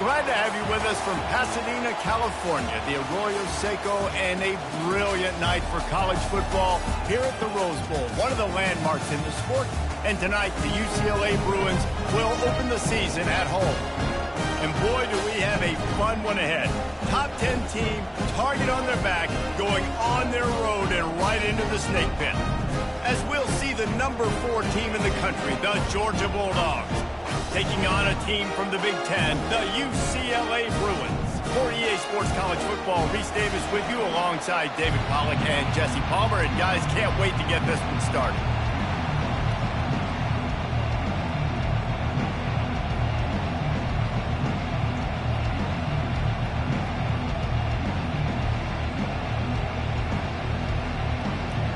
Glad to have you with us from Pasadena, California, the Arroyo Seco, and a brilliant night for college football here at the Rose Bowl, one of the landmarks in the sport. And tonight, the UCLA Bruins will open the season at home. And boy, do we have a fun one ahead. Top 10 team, target on their back, going on their road and right into the snake pit. As we'll see the number 4 team in the country, the Georgia Bulldogs, taking on a team from the Big Ten, the UCLA Bruins. For EA Sports College Football, Reese Davis with you alongside David Pollack and Jesse Palmer. And guys, can't wait to get this one started.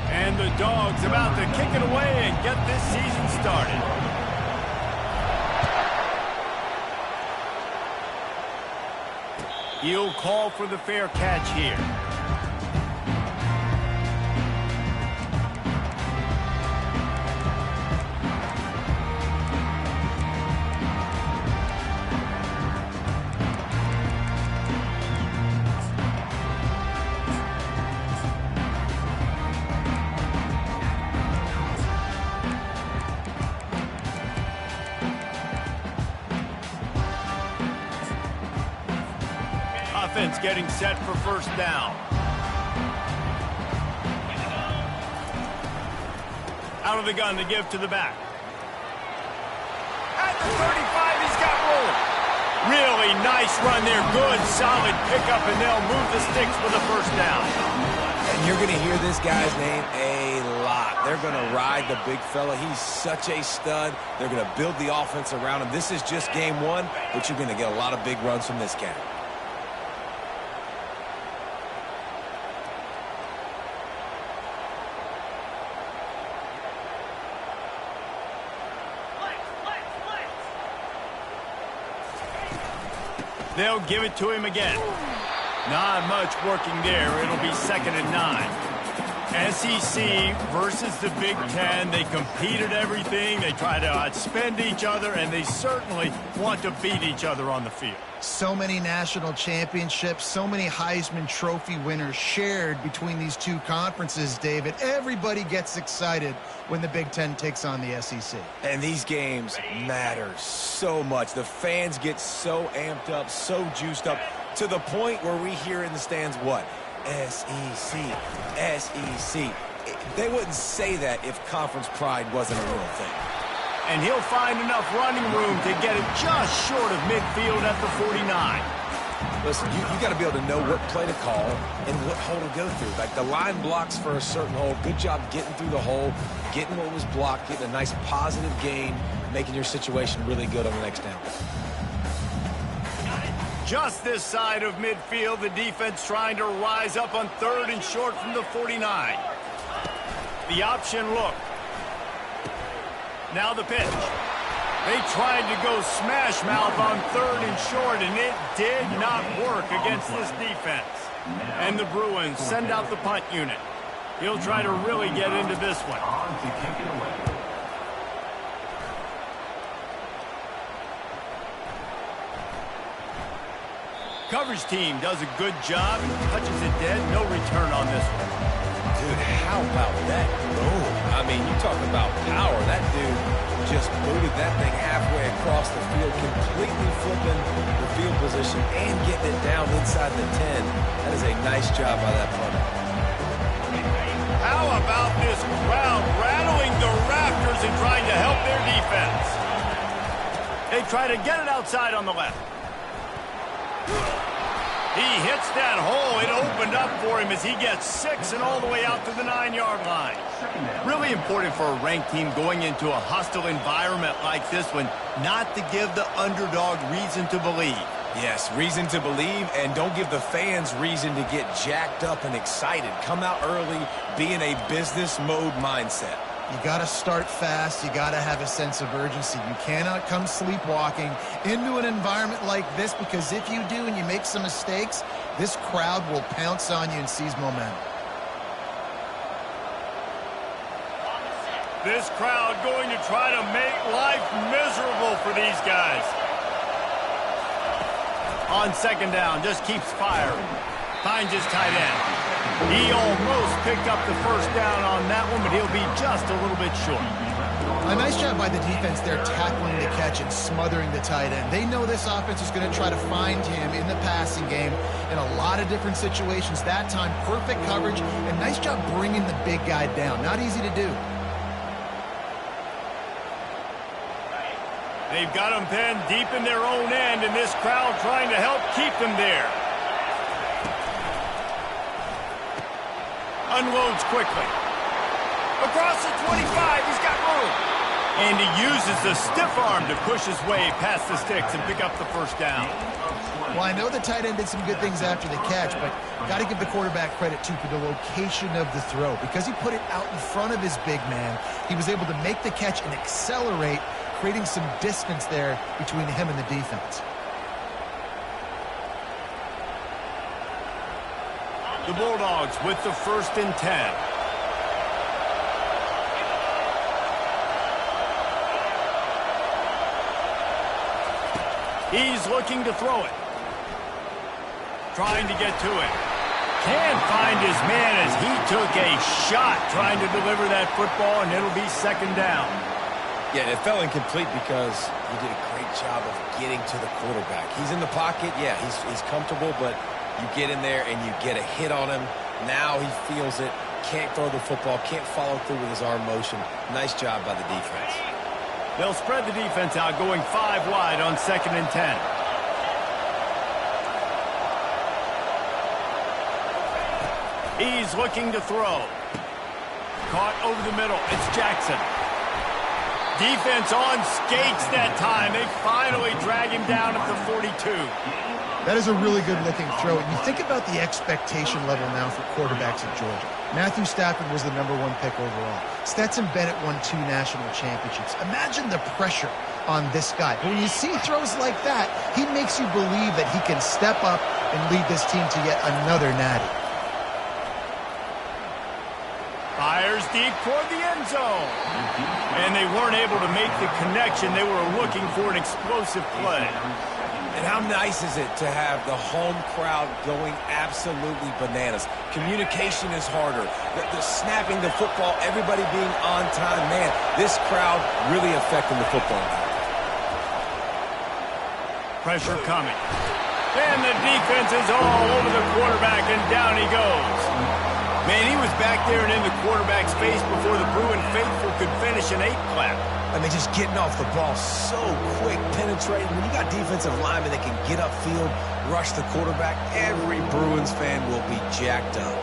And the Dogs about to kick it away and get this season started. He'll call for the fair catch here. Offense getting set for first down. Out of the gun to give to the back. At the 35, he's got room. Really nice run there. Good, solid pickup, and they'll move the sticks for the first down. And you're going to hear this guy's name a lot. They're going to ride the big fella. He's such a stud. They're going to build the offense around him. This is just game one, but you're going to get a lot of big runs from this guy. They'll give it to him again. Not much working there. It'll be 2nd and 9. SEC versus the Big Ten. They compete at everything. They try to outspend each other, and they certainly want to beat each other on the field. So many national championships, so many Heisman Trophy winners shared between these two conferences, David. Everybody gets excited when the Big Ten takes on the SEC. And these games matter so much. The fans get so amped up, so juiced up, to the point where we hear in the stands what? SEC, SEC. They wouldn't say that if conference pride wasn't a real thing. And he'll find enough running room to get it just short of midfield at the 49. Listen, you got to be able to know what play to call and what hole to go through. Like the line blocks for a certain hole. Good job getting through the hole, getting what was blocked, getting a nice positive gain, making your situation really good on the next down. Just this side of midfield, the defense trying to rise up on 3rd and short from the 49. The option look. Now the pitch. They tried to go smash mouth on 3rd and short, and it did not work against this defense. And the Bruins send out the punt unit. He'll try to really get into this one. Coverage team does a good job. Touches it dead. No return on this one. Dude, how about that boom? I mean, you talk about power. That dude just booted that thing halfway across the field, completely flipping the field position and getting it down inside the 10. That is a nice job by that punter. How about this crowd rattling the rafters and trying to help their defense? They try to get it outside on the left. He hits that hole. It opened up for him as he gets 6 and all the way out to the 9-yard line. Really important for a ranked team going into a hostile environment like this one, not to give the underdog reason to believe. Yes, reason to believe, and don't give the fans reason to get jacked up and excited. Come out early, be in a business mode mindset. You got to start fast. You got to have a sense of urgency. You cannot come sleepwalking into an environment like this, because if you do and you make some mistakes, this crowd will pounce on you and seize momentum. This crowd going to try to make life miserable for these guys. On second down, just keeps firing. Finds his tight end. He almost picked up the first down on that one, but he'll be just a little bit short. A nice job by the defense there tackling the catch and smothering the tight end. They know this offense is going to try to find him in the passing game in a lot of different situations. That time, perfect coverage, and nice job bringing the big guy down. Not easy to do. They've got them pinned deep in their own end, and this crowd trying to help keep them there. Unloads quickly. Across the 25, he's got room. And he uses the stiff arm to push his way past the sticks and pick up the first down. Well, I know the tight end did some good things after the catch, but got to give the quarterback credit, too, for the location of the throw. Because he put it out in front of his big man, he was able to make the catch and accelerate, creating some distance there between him and the defense. The Bulldogs with the 1st and 10. He's looking to throw it. Trying to get to it. Can't find his man as he took a shot trying to deliver that football, and it'll be second down. Yeah, it fell incomplete because he did a great job of getting to the quarterback. He's in the pocket. Yeah, he's comfortable, but you get in there and you get a hit on him. Now he feels it. Can't throw the football. Can't follow through with his arm motion. Nice job by the defense. They'll spread the defense out, going 5 wide on 2nd and 10. He's looking to throw. Caught over the middle. It's Jackson. Defense on skates that time. They finally drag him down at the 42. That is a really good-looking throw. And you think about the expectation level now for quarterbacks at Georgia. Matthew Stafford was the #1 pick overall. Stetson Bennett won 2 national championships. Imagine the pressure on this guy. But when you see throws like that, he makes you believe that he can step up and lead this team to yet another natty. Fires deep toward the end zone. And they weren't able to make the connection. They were looking for an explosive play. And how nice is it to have the home crowd going absolutely bananas? Communication is harder. The snapping the football, everybody being on time. Man, this crowd really affecting the football. Pressure coming. And the defense is all over the quarterback, and down he goes. Man, he was back there and in the quarterback's face before the Bruin faithful could finish an 8-clap. I mean, just getting off the ball so quick, penetrating. When you got defensive linemen that can get upfield, rush the quarterback, every Bruins fan will be jacked up.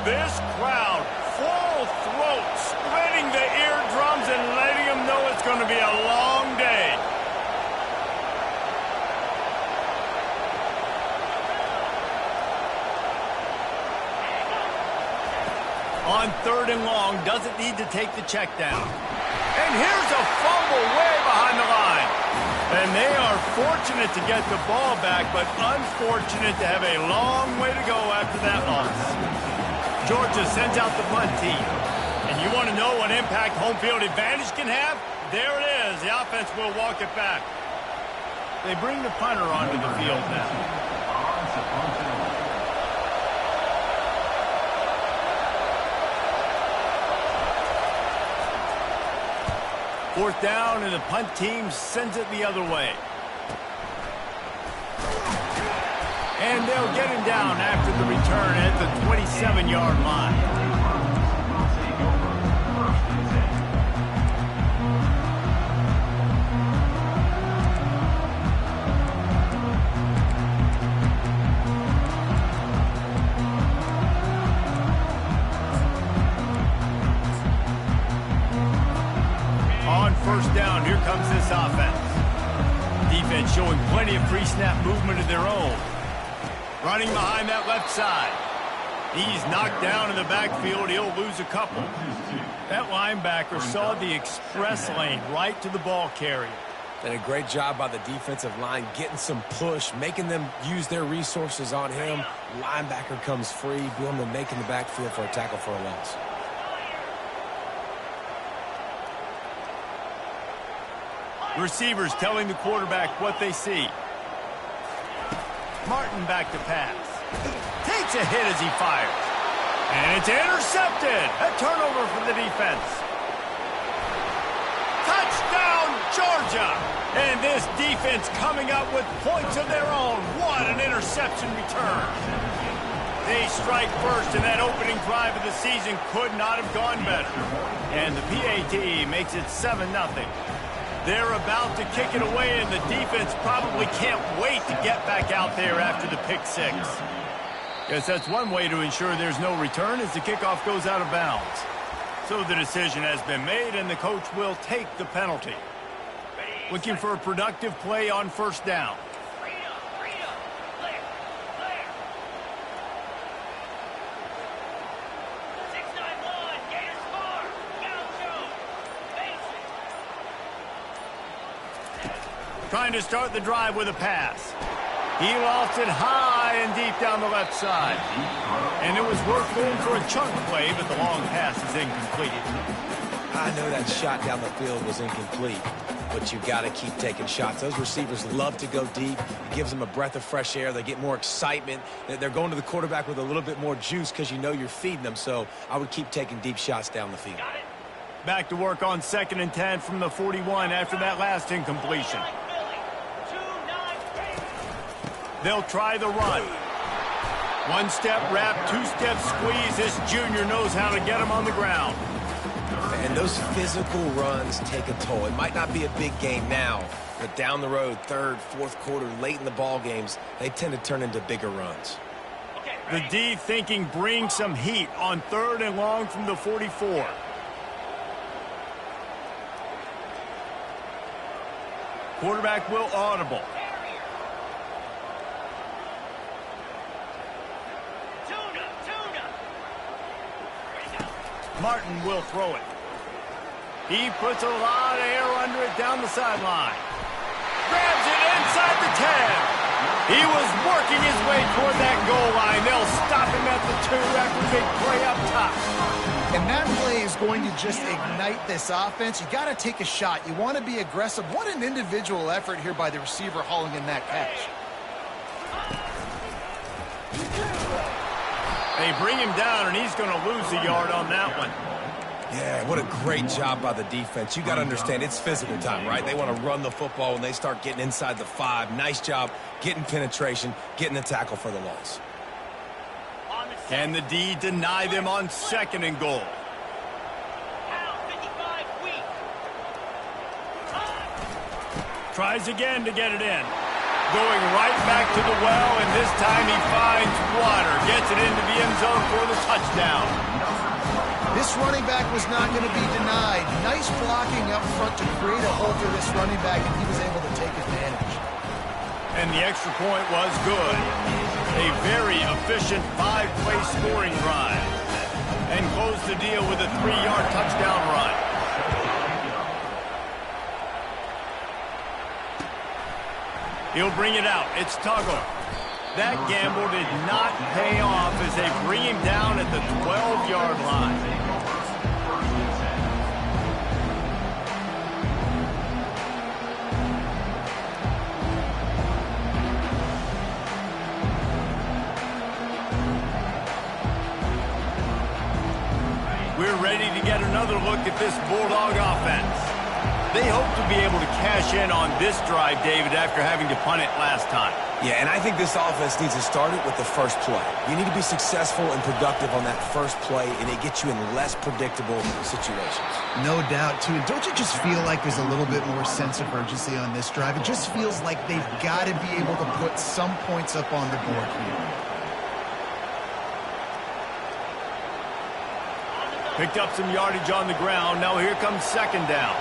This crowd, full throat, splitting the eardrums and letting them know it's going to be a long day. On 3rd and long, doesn't need to take the check down. And here's a fumble way behind the line. And they are fortunate to get the ball back, but unfortunate to have a long way to go after that loss. Georgia sends out the punt team. And you want to know what impact home field advantage can have? There it is. The offense will walk it back. They bring the punter onto the field now. 4th down, and the punt team sends it the other way. And they'll get him down after the return at the 27-yard line. On 1st down, here comes this offense. Defense showing plenty of pre-snap movement of their own. Running behind that left side. He's knocked down in the backfield. He'll lose a couple. That linebacker saw the express lane right to the ball carrier. And a great job by the defensive line getting some push, making them use their resources on him. Linebacker comes free, boom, and making the backfield for a tackle for a loss. Receivers telling the quarterback what they see. Martin back to pass. Takes a hit as he fires. And it's intercepted. A turnover for the defense. Touchdown, Georgia. And this defense coming up with points of their own. What an interception return. They strike first, and that opening drive of the season could not have gone better. And the PAT makes it 7-0. They're about to kick it away, and the defense probably can't wait to get back out there after the pick six. Guess that's one way to ensure there's no return as the kickoff goes out of bounds. So the decision has been made, and the coach will take the penalty. Looking for a productive play on first down. Trying to start the drive with a pass. He lost it high and deep down the left side. And it was worth going for a chunk play, but the long pass is incomplete. I know that shot down the field was incomplete, but you got to keep taking shots. Those receivers love to go deep. It gives them a breath of fresh air. They get more excitement. They're going to the quarterback with a little bit more juice because you know you're feeding them. So I would keep taking deep shots down the field. Back to work on 2nd and 10 from the 41 after that last incompletion. They'll try the run. One-step wrap, two-step squeeze. This junior knows how to get him on the ground. And those physical runs take a toll. It might not be a big game now, but down the road, 3rd, 4th quarter, late in the ball games, they tend to turn into bigger runs. The D thinking bring some heat on 3rd and long from the 44. Quarterback will audible. Martin will throw it. He puts a lot of air under it down the sideline. Grabs it inside the 10. He was working his way toward that goal line. They'll stop him at the 2 after a big play up top. And that play is going to just ignite this offense. You got to take a shot. You want to be aggressive. What an individual effort here by the receiver hauling in that catch. They bring him down, and he's going to lose a yard on that one. Yeah, what a great job by the defense. You got to understand, it's physical time, right? They want to run the football when they start getting inside the 5. Nice job getting penetration, getting the tackle for the loss. Can the D deny them on 2nd and goal? Tries again to get it in. Going right back to the well, and this time he finds water. Gets it into the end zone for the touchdown. This running back was not going to be denied. Nice blocking up front to create a hole for this running back, and he was able to take advantage. And the extra point was good. A very efficient 5-play scoring drive. And close the deal with a 3-yard touchdown run. He'll bring it out. It's Tuggle. That gamble did not pay off as they bring him down at the 12-yard line. We're ready to get another look at this Bulldog offense. They hope to be able to cash in on this drive, David, after having to punt it last time. Yeah, and I think this offense needs to start it with the first play. You need to be successful and productive on that first play, and it gets you in less predictable situations. No doubt, too. Don't you just feel like there's a little bit more sense of urgency on this drive? It just feels like they've got to be able to put some points up on the board here. Picked up some yardage on the ground. Now here comes 2nd down.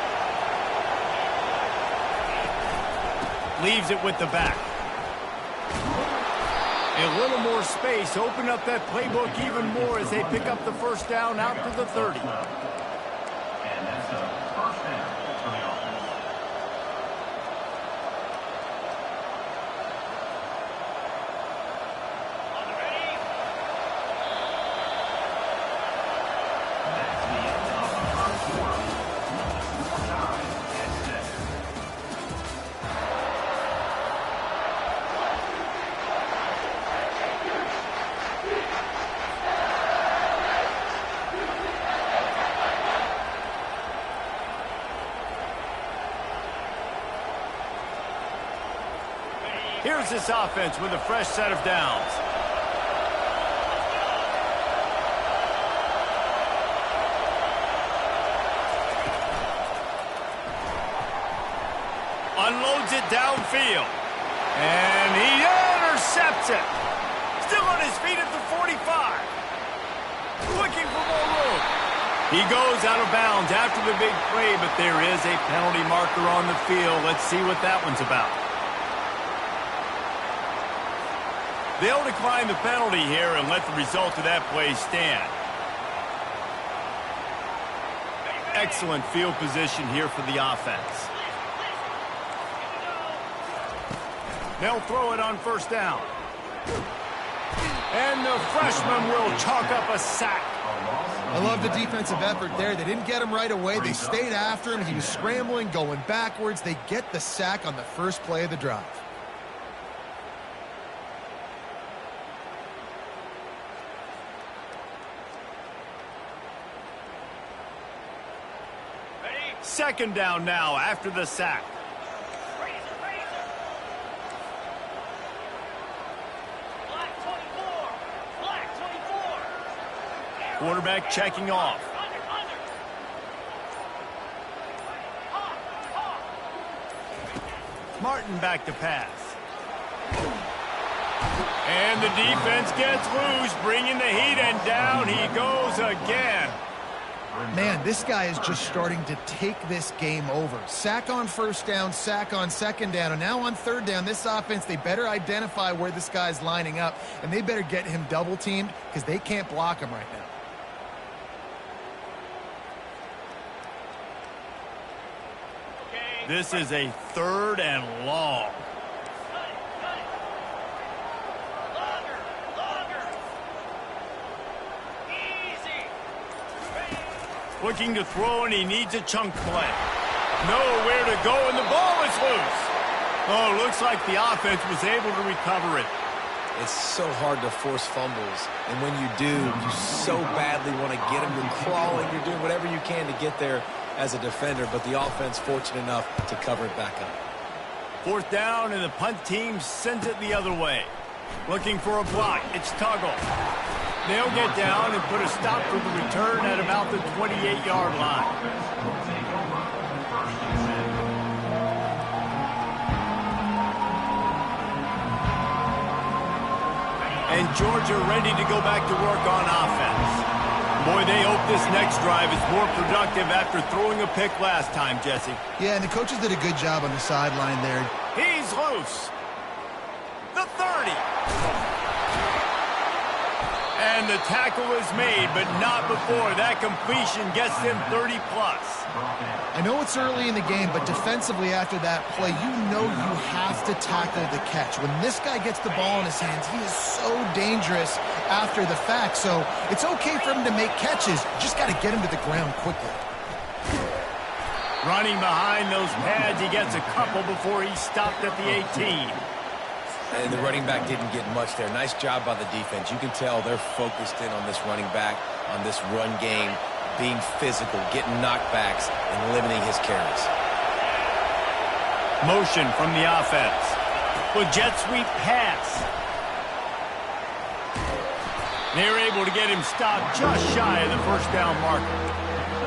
Leaves it with the back. A little more space. Open up that playbook even more as they pick up the first down out to the 30. And that's a first down for the offense. Here's this offense with a fresh set of downs. Unloads it downfield. And he intercepts it. Still on his feet at the 45. Looking for more room. He goes out of bounds after the big play, but there is a penalty marker on the field. Let's see what that one's about. They'll decline the penalty here and let the result of that play stand. Excellent field position here for the offense. They'll throw it on first down. And the freshman will chalk up a sack. I love the defensive effort there. They didn't get him right away. They stayed after him. He was scrambling, going backwards. They get the sack on the first play of the drive. Second down now after the sack. Quarterback checking off. Martin back to pass. And the defense gets loose, bringing the heat, and down he goes again. Man, this guy is just starting to take this game over. Sack on first down, sack on second down, and now on third down, this offense, they better identify where this guy's lining up, and they better get him double-teamed because they can't block him right now. This is a third and long. Looking to throw, and he needs a chunk play. Nowhere to go, and the ball is loose. Oh, looks like the offense was able to recover it. It's so hard to force fumbles, and when you do, you so badly want to get them. You're crawling, you're doing whatever you can to get there as a defender, but the offense fortunate enough to cover it back up. Fourth down, and the punt team sends it the other way. Looking for a block. It's Tuggle. They'll get down and put a stop for the return at about the 28-yard line. And Georgia ready to go back to work on offense. Boy, they hope this next drive is more productive after throwing a pick last time, Jesse. Yeah, and the coaches did a good job on the sideline there. He's loose. The 30. And the tackle is made, but not before. That completion gets them 30-plus. I know it's early in the game, but defensively after that play, you know you have to tackle the catch. When this guy gets the ball in his hands, he is so dangerous after the fact. So it's okay for him to make catches. You just got to get him to the ground quickly. Running behind those pads, he gets a couple before he stopped at the 18. And the running back didn't get much there. Nice job by the defense. You can tell they're focused in on this running back, on this run game, being physical, getting knockbacks, and limiting his carries. Motion from the offense. With jet sweep pass. They're able to get him stopped just shy of the first down marker.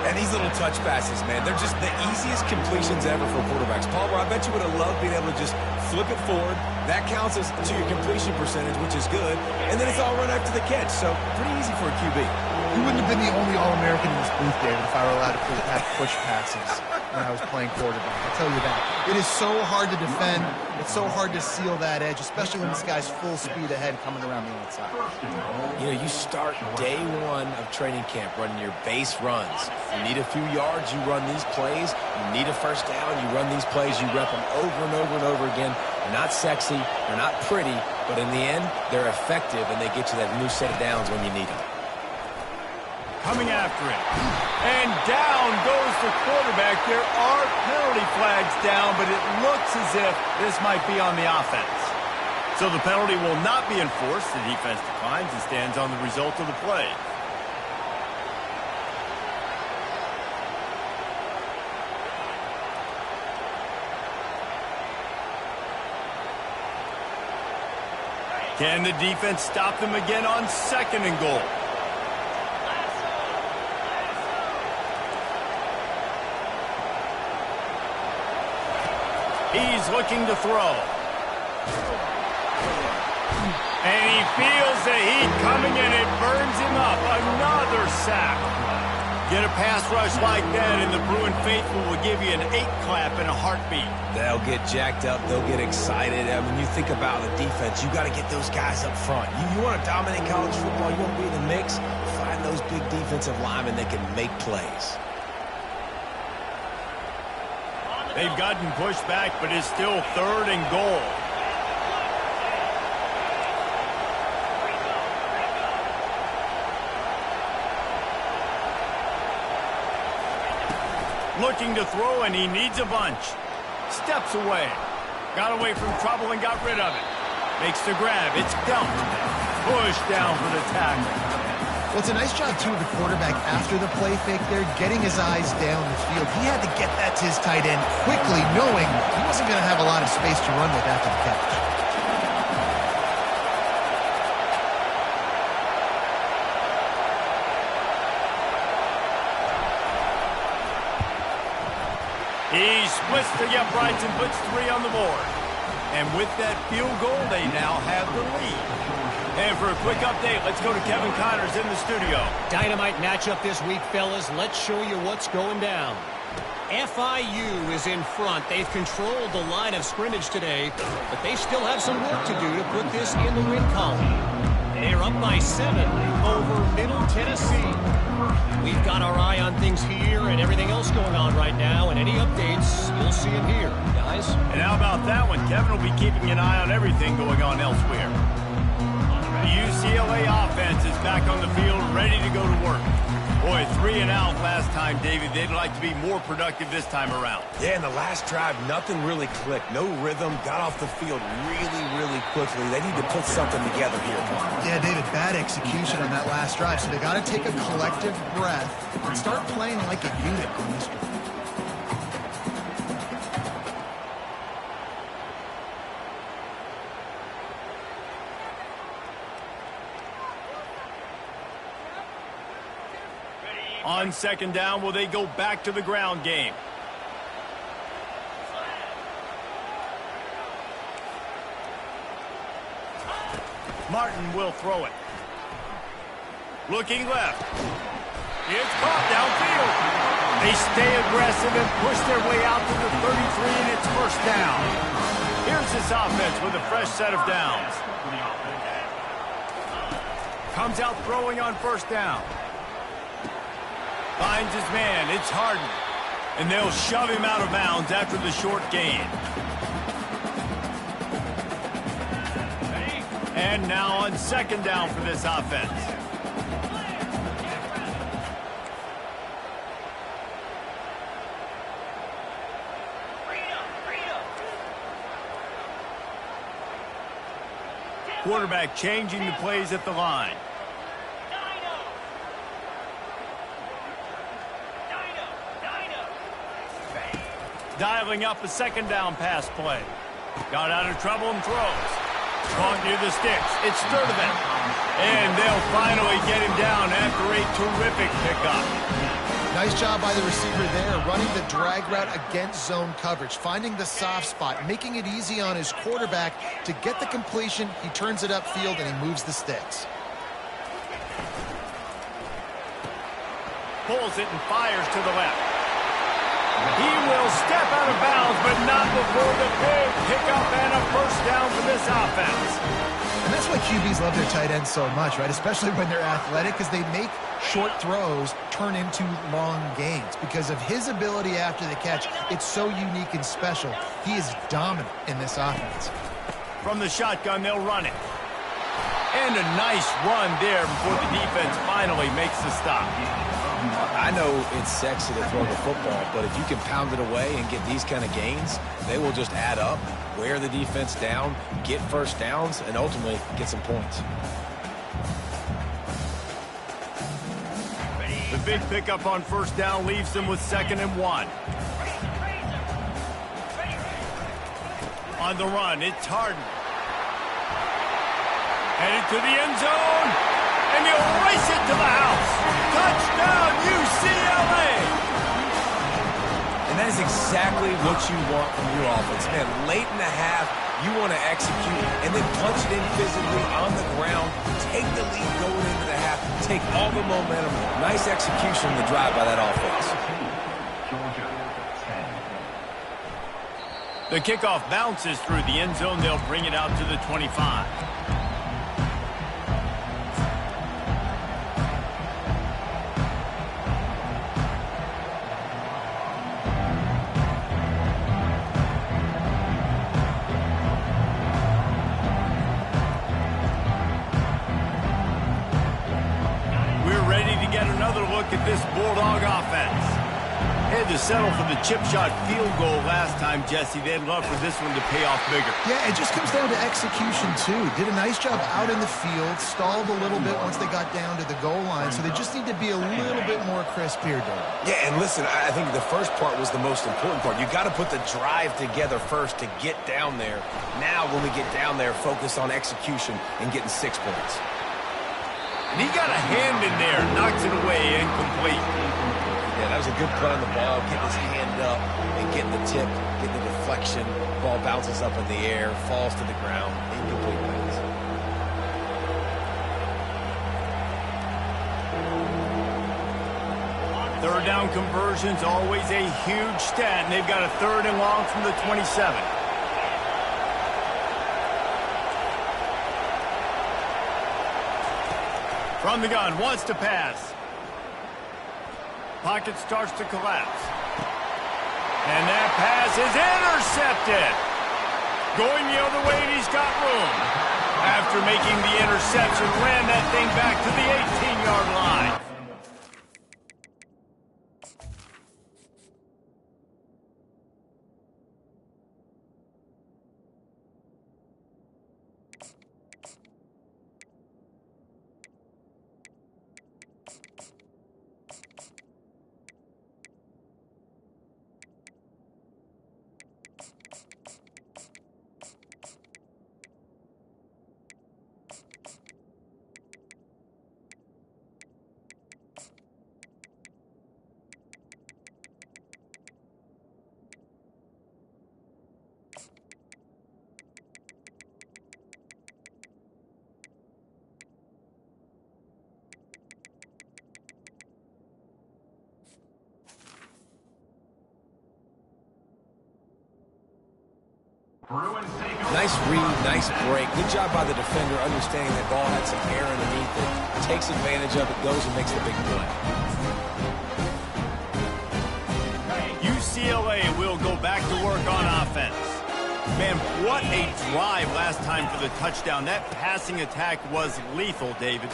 And these little touch passes, man, they're just the easiest completions ever for quarterbacks. Palmer, I bet you would have loved being able to just flip it forward. That counts as to your completion percentage, which is good. And then it's all run after the catch, so pretty easy for a QB. You wouldn't have been the only All-American in this booth, David, if I were allowed to have push passes when I was playing quarterback. I'll tell you that. It is so hard to defend. It's so hard to seal that edge, especially when this guy's full speed ahead coming around the outside. You know, you start day one of training camp running your base runs. You need a few yards, you run these plays. You need a first down, you run these plays. You rep them over and over and over again. They're not sexy, they're not pretty, but in the end, they're effective, and they get you that new set of downs when you need them. Coming after it. And down goes the quarterback. There are penalty flags down, but it looks as if this might be on the offense. So the penalty will not be enforced. The defense declines and stands on the result of the play. Can the defense stop them again on 2nd and goal? He's looking to throw. And he feels the heat coming and it burns him up. Another sack. Get a pass rush like that and the Bruin faithful will give you an 8-clap in a heartbeat. They'll get jacked up. They'll get excited. I mean, you think about the defense. You got to get those guys up front. You want to dominate college football. You want to be in the mix. Find those big defensive linemen that can make plays. They've gotten pushed back, but it's still 3rd and goal. Looking to throw, and he needs a bunch. Steps away. Got away from trouble and got rid of it. Makes the grab. It's dumped. Pushed down for the tackle. Well, it's a nice job, too, of the quarterback after the play fake there, getting his eyes down the field. He had to get that to his tight end quickly, knowing he wasn't going to have a lot of space to run with after the catch. He splits the uprights and puts 3 on the board. And with that field goal, they now have the lead. And for a quick update, let's go to Kevin Connors in the studio. Dynamite matchup this week, fellas. Let's show you what's going down. FIU is in front. They've controlled the line of scrimmage today, but they still have some work to do to put this in the win column. They're up by 7 over Middle Tennessee. We've got our eye on things here and everything else going on right now, and any updates, you'll see them here, guys. And how about that one? Kevin will be keeping an eye on everything going on elsewhere. The UCLA offense is back on the field, ready to go to work. Boy, 3 and out last time, David. They'd like to be more productive this time around. Yeah, in the last drive, nothing really clicked. No rhythm. Got off the field really quickly. They need to put something together here. Yeah, David, bad execution on that last drive. So they got to take a collective breath and start playing like a unit on this one. On 2nd down, will they go back to the ground game? Martin will throw it. Looking left. It's caught downfield. They stay aggressive and push their way out to the 33, and it's 1st down. Here's this offense with a fresh set of downs. Comes out throwing on 1st down. Finds his man. It's Harden. And they'll shove him out of bounds after the short gain. And now on 2nd down for this offense. Quarterback changing the plays at the line. Dialing up a 2nd down pass play. Got out of trouble and throws. Caught near the sticks. It's Sturdivant. And they'll finally get him down after a terrific pickup. Nice job by the receiver there, running the drag route against zone coverage, finding the soft spot, making it easy on his quarterback to get the completion. He turns it upfield and he moves the sticks. Pulls it and fires to the left. He will step out of bounds, but not before the big pickup and a 1st down for this offense. And that's why QBs love their tight ends so much, right? Especially when they're athletic, because they make short throws turn into long gains. Because of his ability after the catch, it's so unique and special. He is dominant in this offense. From the shotgun, they'll run it. And a nice run there before the defense finally makes the stop. I know it's sexy to throw the football, but if you can pound it away and get these kind of gains, they will just add up, wear the defense down, get 1st downs, and ultimately get some points. The big pickup on 1st down leaves them with 2nd and 1. On the run, it's Harden. Headed to the end zone. And he'll race it to the house. Touchdown, UCLA. And that is exactly what you want from your offense. Man, late in the half, you want to execute and then punch it in physically on the ground. Take the lead going into the half. Take all the momentum. Nice execution on the drive by that offense. The kickoff bounces through the end zone. They'll bring it out to the 25. Look at this Bulldog offense. Had to settle for the chip shot field goal last time, Jesse. They'd love for this one to pay off bigger. Yeah, it just comes down to execution, too. Did a nice job out in the field, stalled a little bit once they got down to the goal line, so they just need to be a little bit more crisp here, Dave. Yeah, and listen, I think the first part was the most important part. You got to put the drive together first to get down there. Now, when we get down there, focus on execution and getting 6 points. And he got a hand in there, knocks it away, incomplete. Yeah, that was a good play on the ball, getting his hand up and getting the tip, getting the deflection. Ball bounces up in the air, falls to the ground, incomplete pass. Third down conversions, always a huge stat, and they've got a 3rd and long from the 27. From the gun, wants to pass. Pocket starts to collapse. And that pass is intercepted. Going the other way, and he's got room. After making the interception, ran that thing back to the 18-yard line. Nice read, nice break. Good job by the defender understanding that ball had some air underneath it. Takes advantage of it, goes and makes the big play. UCLA will go back to work on offense. Man, what a drive last time for the touchdown. That passing attack was lethal, David.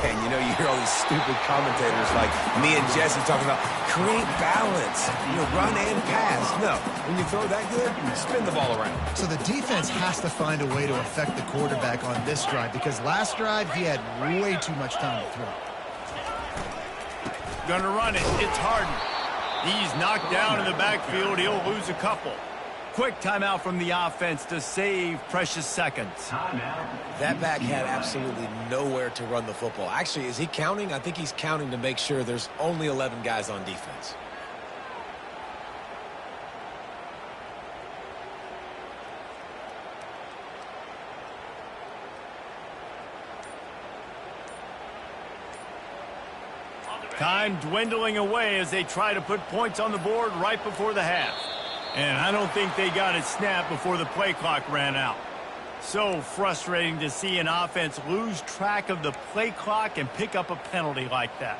And you know, you hear all these stupid commentators like me and Jesse talking about create balance, run and pass. No, when you throw that good, spin the ball around. So the defense has to find a way to affect the quarterback on this drive because last drive he had way too much time to throw. Gonna run it. It's Harden. He's knocked down in the backfield. He'll lose a couple. Quick timeout from the offense to save precious seconds. That back had absolutely nowhere to run the football. Actually, is he counting? I think he's counting to make sure there's only 11 guys on defense. Time dwindling away as they try to put points on the board right before the half. And I don't think they got it snapped before the play clock ran out. So frustrating to see an offense lose track of the play clock and pick up a penalty like that.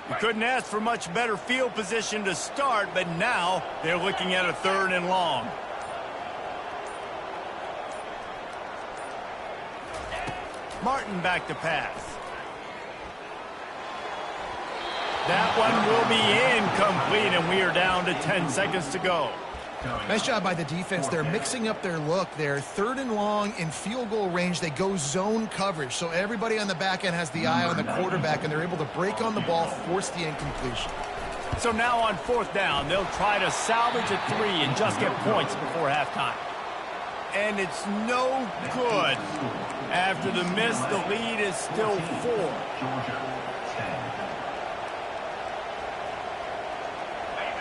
You couldn't ask for much better field position to start, but now they're looking at a 3rd and long. Martin back to pass. That one will be incomplete, and we are down to 10 seconds to go. Nice job by the defense. They're mixing up their look. They're 3rd and long in field goal range. They go zone coverage, so everybody on the back end has the eye on the quarterback, and they're able to break on the ball, force the incompletion. So now on 4th down, they'll try to salvage a 3 and just get points before halftime. And it's no good. After the miss, the lead is still 4.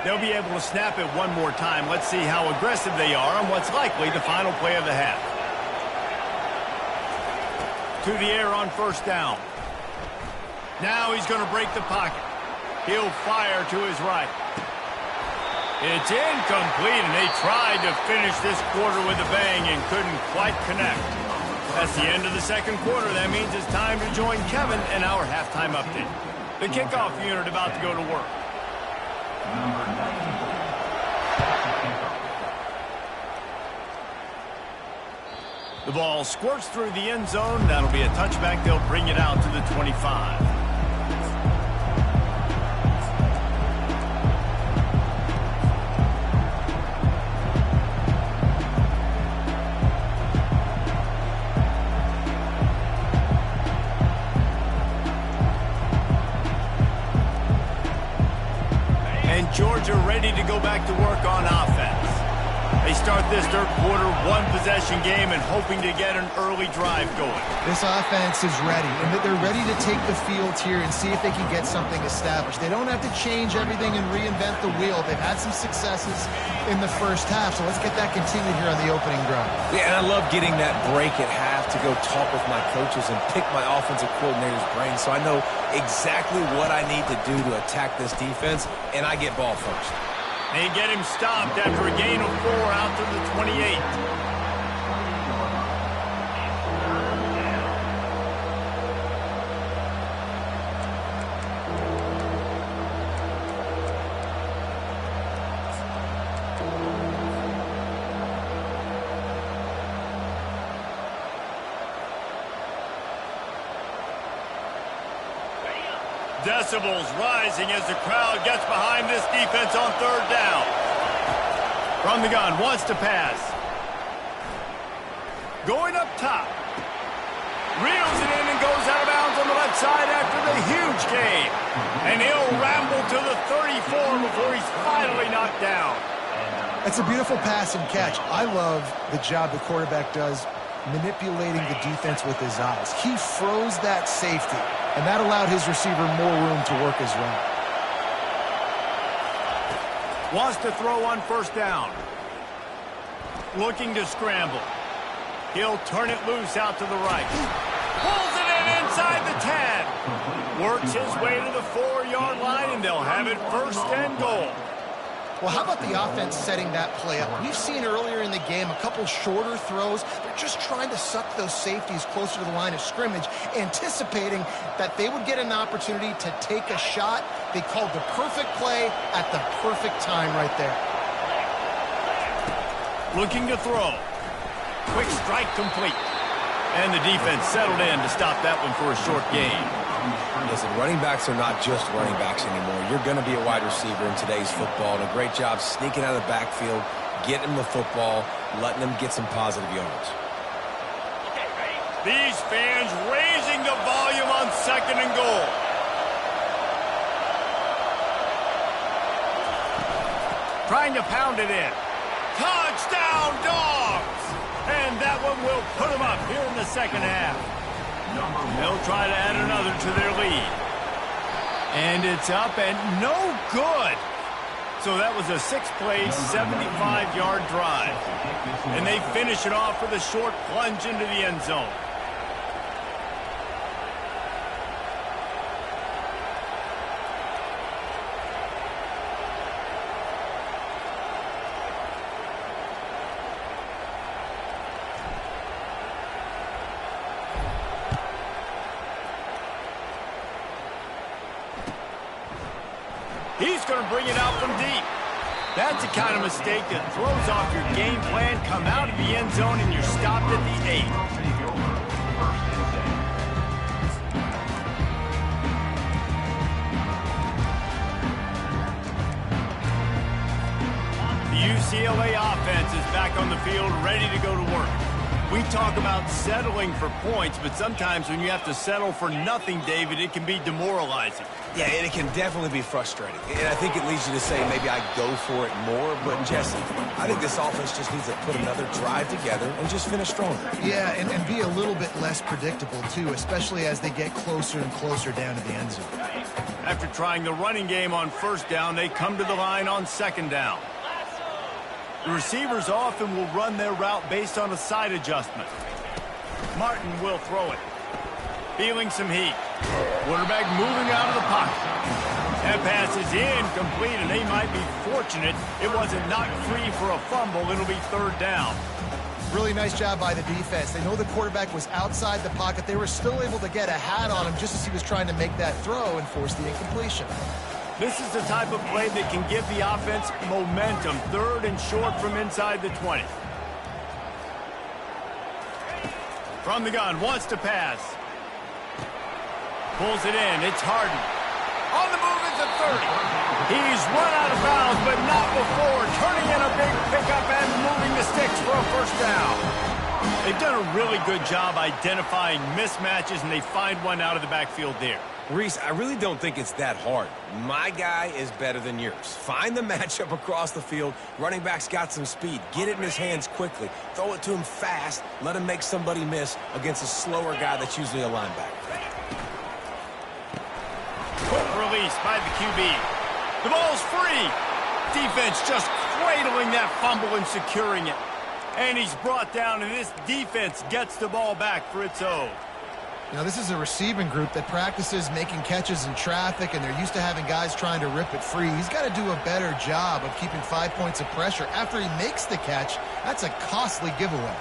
They'll be able to snap it one more time. Let's see how aggressive they are on what's likely the final play of the half. To the air on 1st down. Now he's going to break the pocket. He'll fire to his right. It's incomplete, and they tried to finish this quarter with a bang and couldn't quite connect. That's the end of the 2nd quarter. That means it's time to join Kevin in our halftime update. The kickoff unit about to go to work. The ball squirts through the end zone. That'll be a touchback. They'll bring it out to the 25. And Georgia ready to go back to work on offense. They start this 3rd quarter, 1-possession game, and hoping to get an early drive going. This offense is ready, and they're ready to take the field here and see if they can get something established. They don't have to change everything and reinvent the wheel. They've had some successes in the 1st half, so let's get that continued here on the opening drive. Yeah, and I love getting that break at half to go talk with my coaches and pick my offensive coordinator's brain so I know exactly what I need to do to attack this defense, and I get ball first. They get him stopped after a gain of 4 out to the 28. Decibels rising as the crowd gets behind this defense on 3rd down. From the gun, wants to pass. Going up top. Reels it in and goes out of bounds on the left side after the huge gain. And he'll ramble to the 34 before he's finally knocked down. That's a beautiful pass and catch. I love the job the quarterback does manipulating the defense with his eyes. He froze that safety, and that allowed his receiver more room to work his route. Wants to throw on 1st down. Looking to scramble. He'll turn it loose out to the right. Pulls it in inside the 10. Works his way to the 4-yard line, and they'll have it 1st and goal. Well, how about the offense setting that play up? We've seen earlier in the game a couple shorter throws. They're just trying to suck those safeties closer to the line of scrimmage, anticipating that they would get an opportunity to take a shot. They called the perfect play at the perfect time right there. Looking to throw. Quick strike complete. And the defense settled in to stop that one for a short gain. Listen, running backs are not just running backs anymore. You're going to be a wide receiver in today's football, and a great job sneaking out of the backfield, getting them the football, letting them get some positive yards. These fans raising the volume on 2nd and goal. Trying to pound it in. Touchdown, Dogs! And that one will put them up here in the 2nd half. They'll try to add another to their lead. And it's up and no good. So that was a 6-play, 75-yard drive. And they finish it off with a short plunge into the end zone. He's going to bring it out from deep. That's the kind of mistake that throws off your game plan. Come out of the end zone and you're stopped at the 8. The UCLA offense is back on the field, ready to go to work. We talk about settling for points, but sometimes when you have to settle for nothing, David, it can be demoralizing. Yeah, and it can definitely be frustrating. And I think it leads you to say maybe I go for it more. But, Jesse, I think this offense just needs to put another drive together and just finish stronger. Yeah, and be a little bit less predictable, too, especially as they get closer and closer down to the end zone. After trying the running game on first down, they come to the line on second down. The receivers often will run their route based on a side adjustment. Martin will throw it. Feeling some heat. Quarterback moving out of the pocket. That pass is incomplete, and they might be fortunate it wasn't knocked free for a fumble. It'll be third down. Really nice job by the defense. They know the quarterback was outside the pocket. They were still able to get a hat on him just as he was trying to make that throw and force the incompletion. This is the type of play that can give the offense momentum. Third and short from inside the 20. From the gun, wants to pass. Pulls it in. It's Harden. On the move at the 30. He's run out of bounds, but not before. Turning in a big pickup and moving the sticks for a first down. They've done a really good job identifying mismatches, and they find one out of the backfield there. Reese, I really don't think it's that hard. My guy is better than yours. Find the matchup across the field. Running back's got some speed. Get it in his hands quickly. Throw it to him fast. Let him make somebody miss against a slower guy that's usually a linebacker. Quick release by the QB. The ball's free. Defense just cradling that fumble and securing it. And he's brought down, and this defense gets the ball back for its own. Now, this is a receiving group that practices making catches in traffic, and they're used to having guys trying to rip it free. He's got to do a better job of keeping 5 points of pressure. After he makes the catch, that's a costly giveaway.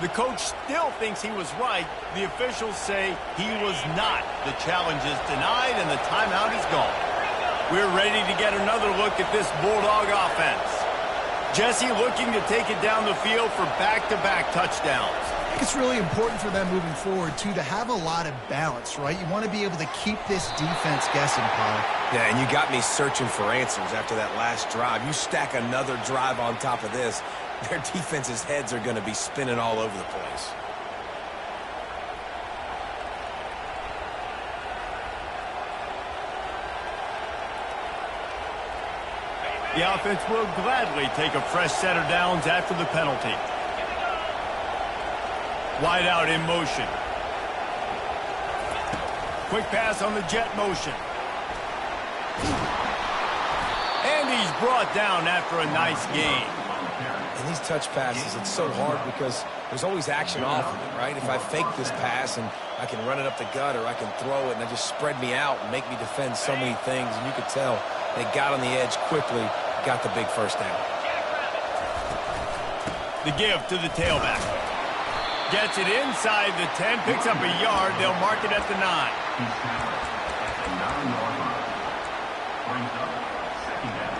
The coach still thinks he was right. The officials say he was not. The challenge is denied, and the timeout is gone. We're ready to get another look at this Bulldog offense. Jesse looking to take it down the field for back-to-back touchdowns. I think it's really important for them moving forward, too, to have a lot of balance, right? You want to be able to keep this defense guessing, Pollard. Yeah, and you got me searching for answers after that last drive. You stack another drive on top of this, their defense's heads are going to be spinning all over the place. The offense will gladly take a fresh set of downs after the penalty. Wide out in motion. Quick pass on the jet motion. And he's brought down after a nice gain. And these touch passes, it's so hard because there's always action off of it, right? If I fake this pass and I can run it up the gut or I can throw it and it just spread me out and make me defend so many things, and you could tell they got on the edge quickly, got the big first down. The give to the tailback. Gets it inside the 10, picks up a yard. They'll mark it at the 9. Brings up second down.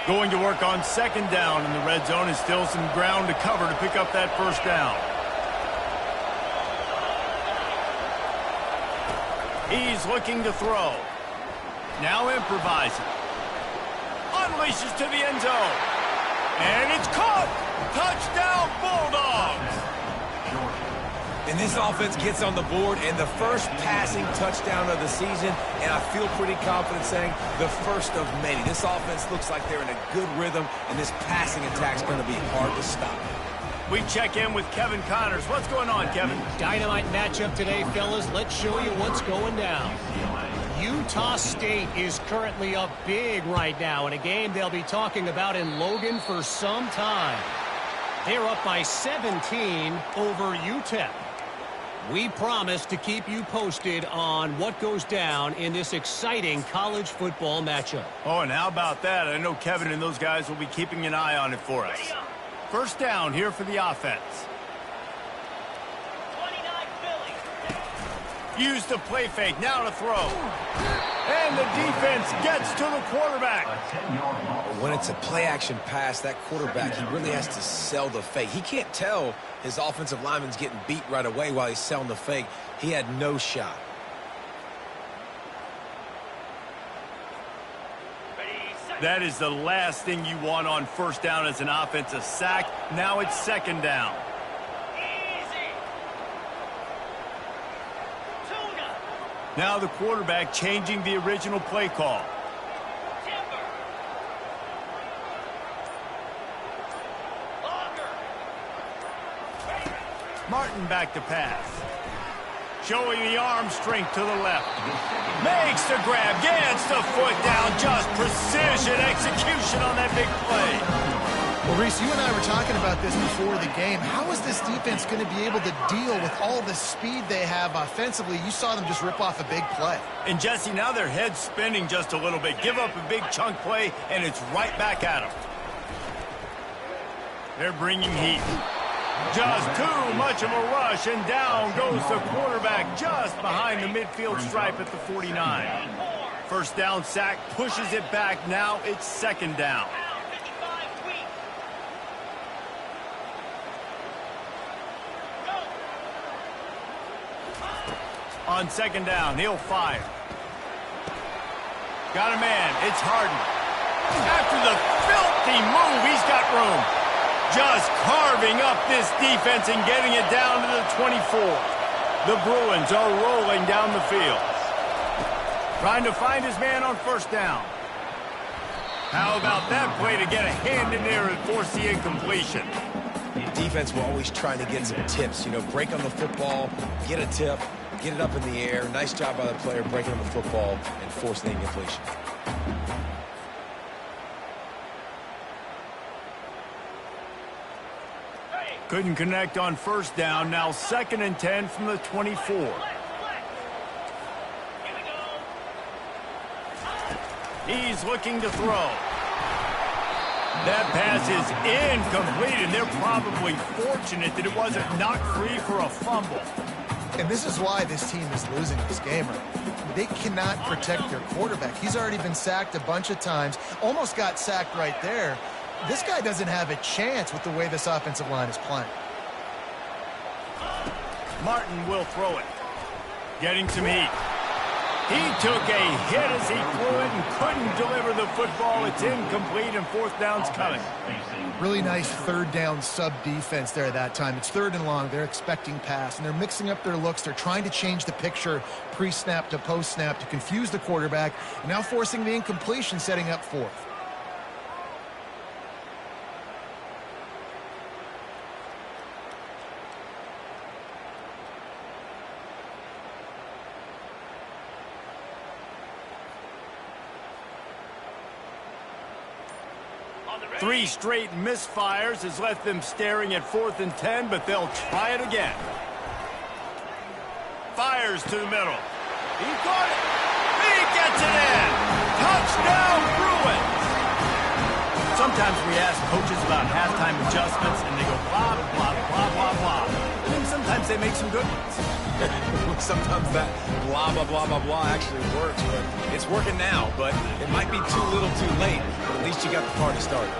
Going to work on second down in the red zone, and still some ground to cover to pick up that first down. He's looking to throw. Now improvising. Unleashes to the end zone. And it's caught! Touchdown, Bulldogs! And this offense gets on the board, and the first passing touchdown of the season, and I feel pretty confident saying the first of many. This offense looks like they're in a good rhythm, and this passing attack's going to be hard to stop. We check in with Kevin Connors. What's going on, Kevin? Dynamite matchup today, fellas. Let's show you what's going down. Utah State is currently up big right now in a game they'll be talking about in Logan for some time. They're up by 17 over UTEP. We promise to keep you posted on what goes down in this exciting college football matchup. Oh, and how about that? I know Kevin and those guys will be keeping an eye on it for us. First down here for the offense. Use the play fake. Now to throw. And the defense gets to the quarterback. When it's a play-action pass, that quarterback, he really has to sell the fake. He can't tell his offensive lineman's getting beat right away while he's selling the fake. He had no shot. That is the last thing you want on first down as an offensive sack. Now it's second down. Now the quarterback changing the original play call. Martin back to pass. Showing the arm strength to the left. Makes the grab, gets the foot down. Just precision execution on that big play. Well, Reese, you and I were talking about this before the game. How is this defense going to be able to deal with all the speed they have offensively? You saw them just rip off a big play. And, Jesse, now their head's spinning just a little bit. Give up a big chunk play, and it's right back at them. They're bringing heat. Just too much of a rush, and down goes the quarterback just behind the midfield stripe at the 49. First down sack pushes it back. Now it's second down. On second down, he'll fire. Got a man. It's Harden. After the filthy move, he's got room. Just carving up this defense and getting it down to the 24. The Bruins are rolling down the field. Trying to find his man on first down. How about that play to get a hand in there and force the incompletion? Defense will always try to get some tips. You know, break on the football, get a tip, get it up in the air. Nice job by the player breaking on the football and forcing the incompletion. Couldn't connect on first down. Now second and 10 from the 24. He's looking to throw. That pass is incomplete, and they're probably fortunate that it wasn't knocked free for a fumble. And this is why this team is losing this game. They cannot protect their quarterback. He's already been sacked a bunch of times. Almost got sacked right there. This guy doesn't have a chance with the way this offensive line is playing. Martin will throw it. Getting some heat. He took a hit as he threw it and couldn't deliver the football. It's incomplete, and fourth down's coming. Really nice third down sub defense there that time. It's third and long. They're expecting pass, and they're mixing up their looks. They're trying to change the picture pre-snap to post-snap to confuse the quarterback, now forcing the incompletion, setting up fourth. Three straight misfires has left them staring at 4th and 10, but they'll try it again. Fires to the middle. He caught it. He gets it in. Touchdown, Bruins. Sometimes we ask coaches about halftime adjustments, and they go blah, blah, blah, blah, blah. And then sometimes they make some good ones. Sometimes that blah, blah, blah, blah, blah actually works. But it's working now, but it might be too little too late. But at least you got the party started.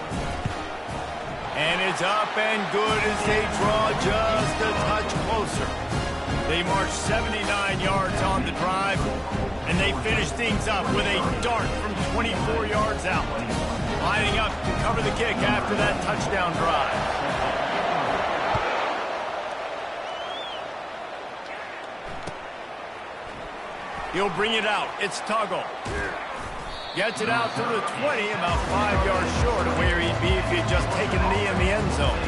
And it's up and good as they draw just a touch closer. They march 79 yards on the drive, and they finish things up with a dart from 24 yards out. Lining up to cover the kick after that touchdown drive. He'll bring it out. It's Tuggle. Gets it out to the 20, about 5 yards short of where he'd be if he'd just taken a knee in the end zone.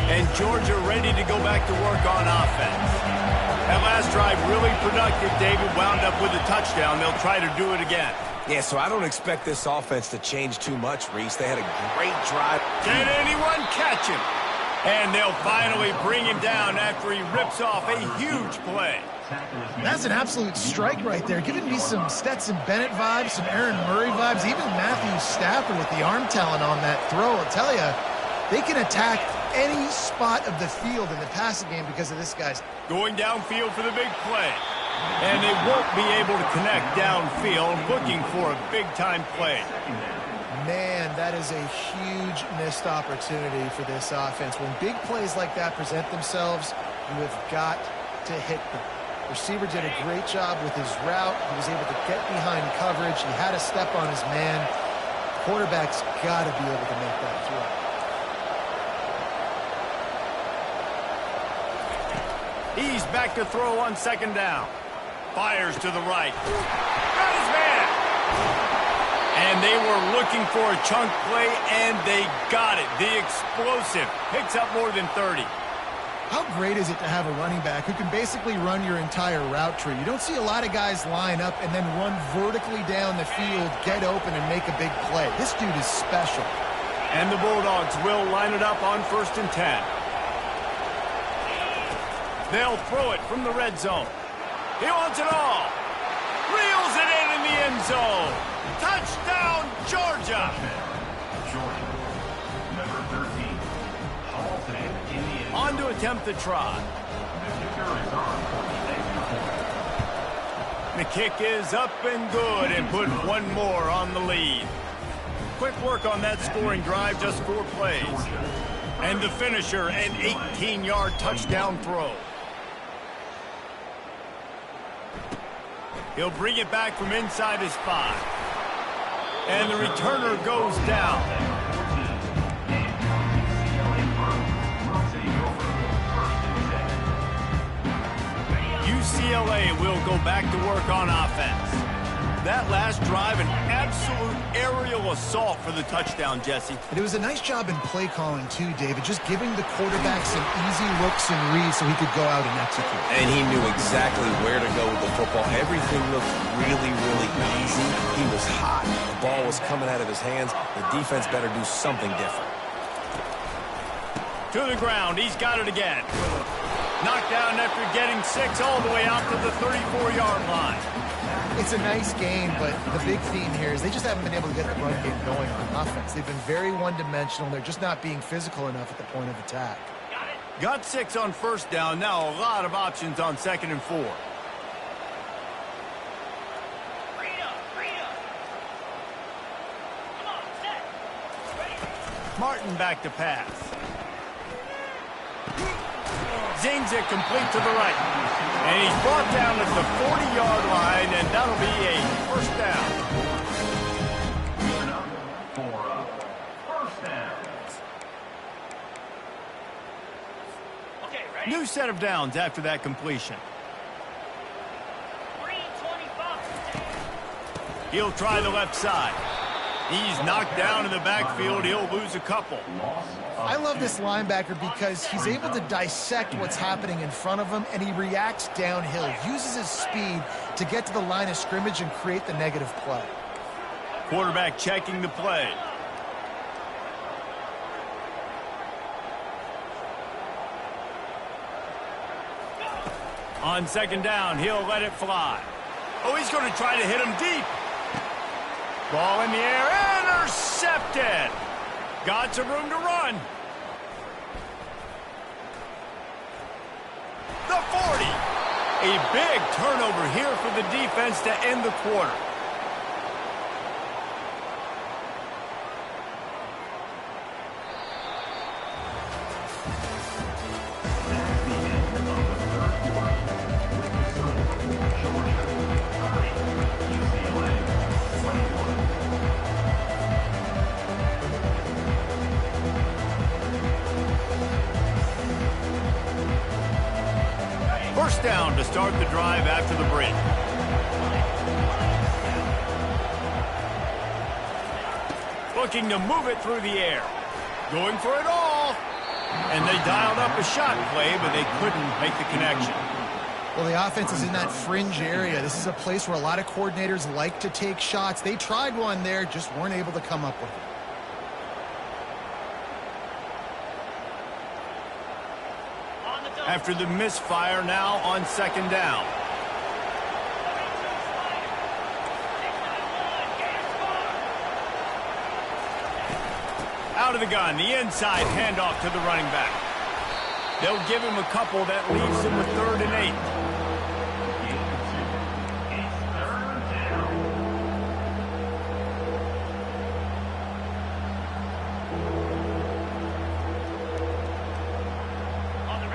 And Georgia ready to go back to work on offense. That last drive really productive. David wound up with a touchdown. They'll try to do it again. Yeah, so I don't expect this offense to change too much, Reese. They had a great drive. Can anyone catch him? And they'll finally bring him down after he rips off a huge play. That's an absolute strike right there, giving me some Stetson Bennett vibes, some Aaron Murray vibes, even Matthew Stafford with the arm talent on that throw. I'll tell you, they can attack any spot of the field in the passing game because of this guy's. Going downfield for the big play. And they won't be able to connect downfield, looking for a big-time play. Man, that is a huge missed opportunity for this offense. When big plays like that present themselves, you have got to hit them. Receiver did a great job with his route. He was able to get behind coverage. He had a step on his man. Quarterback's got to be able to make that throw. He's back to throw on second down. Fires to the right. Got his man. And they were looking for a chunk play, and they got it. The explosive picks up more than 30. How great is it to have a running back who can basically run your entire route tree? You don't see a lot of guys line up and then run vertically down the field, get open, and make a big play. This dude is special. And the Bulldogs will line it up on 1st and 10. They'll throw it from the red zone. He wants it all. Reels it in the end zone. Touchdown, Georgia. Georgia. Number 13. Halton in the end. On to attempt the try. The kicker is on for the extra point. The kick is up and good and put one more on the lead. Quick work on that scoring drive, just 4 plays. And the finisher, an 18-yard touchdown throw. He'll bring it back from inside his 5. And the returner goes down. UCLA will go back to work on offense. That last drive, an absolute aerial assault for the touchdown, Jesse. And it was a nice job in play calling too, David, just giving the quarterback some easy looks and reads so he could go out and execute. And he knew exactly where to go with the football. Everything looked really, really easy. He was hot. The ball was coming out of his hands. The defense better do something different. To the ground. He's got it again. Knocked down after getting 6 all the way out to the 34-yard line. It's a nice game, but the big theme here is they just haven't been able to get the run game going on offense. They've been very one-dimensional. They're just not being physical enough at the point of attack. Got 6 on 1st down. Now a lot of options on 2nd and 4. Martin back to pass. Zings it complete to the right. And he's brought down at the 40-yard line, and that'll be a 1st down. For a 1st down. Okay, ready? New set of downs after that completion. 325. He'll try the left side. He's knocked down in the backfield. He'll lose a couple. I love this linebacker because he's able to dissect what's happening in front of him, and he reacts downhill, uses his speed to get to the line of scrimmage and create the negative play. Quarterback checking the play. On 2nd down, he'll let it fly. Oh, he's going to try to hit him deep. Ball in the air, intercepted. Got some room to run. The 40. A big turnover here for the defense to end the quarter. First down to start the drive after the break. Looking to move it through the air. Going for it all. And they dialed up a shot play, but they couldn't make the connection. Well, the offense is in that fringe area. This is a place where a lot of coordinators like to take shots. They tried one there, just weren't able to come up with it. After the misfire, now on second down. Out of the gun, the inside handoff to the running back. They'll give him a couple. That leaves him with 3rd and 8.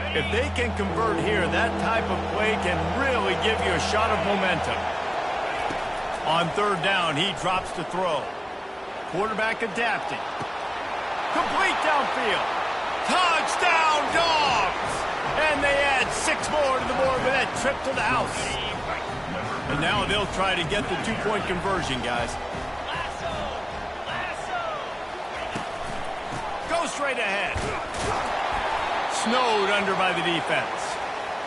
If they can convert here, that type of play can really give you a shot of momentum. On 3rd down, he drops to throw. Quarterback adapting. Complete downfield. Touchdown, Dogs! And they add 6 more to the board with that trip to the house. And now they'll try to get the 2-point conversion, guys. Go straight ahead. Snowed under by the defense.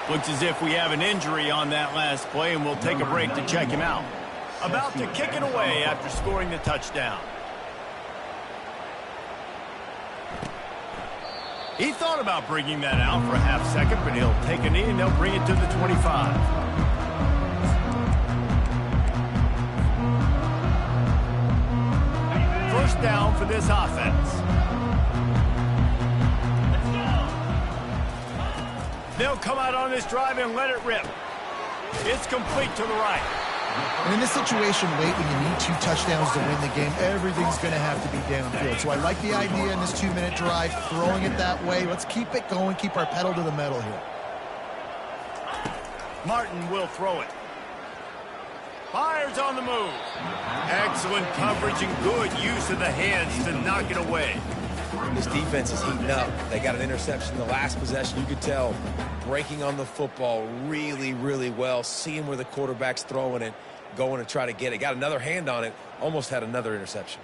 Looks as if we have an injury on that last play, and we'll take a break to check him out. About to kick it away after scoring the touchdown. He thought about bringing that out for a half second, but he'll take a knee and they'll bring it to the 25. First down for this offense. They'll come out on this drive and let it rip. It's complete to the right. And in this situation late when you need 2 touchdowns to win the game, everything's going to have to be downfield. So I like the idea in this 2-minute drive, throwing it that way. Let's keep it going, keep our pedal to the metal here. Martin will throw it. Fires on the move. Excellent coverage and good use of the hands to knock it away. This defense is heating up. They got an interception the last possession. You could tell breaking on the football really, really well, seeing where the quarterback's throwing it, going to try to get it. Got another hand on it, almost had another interception.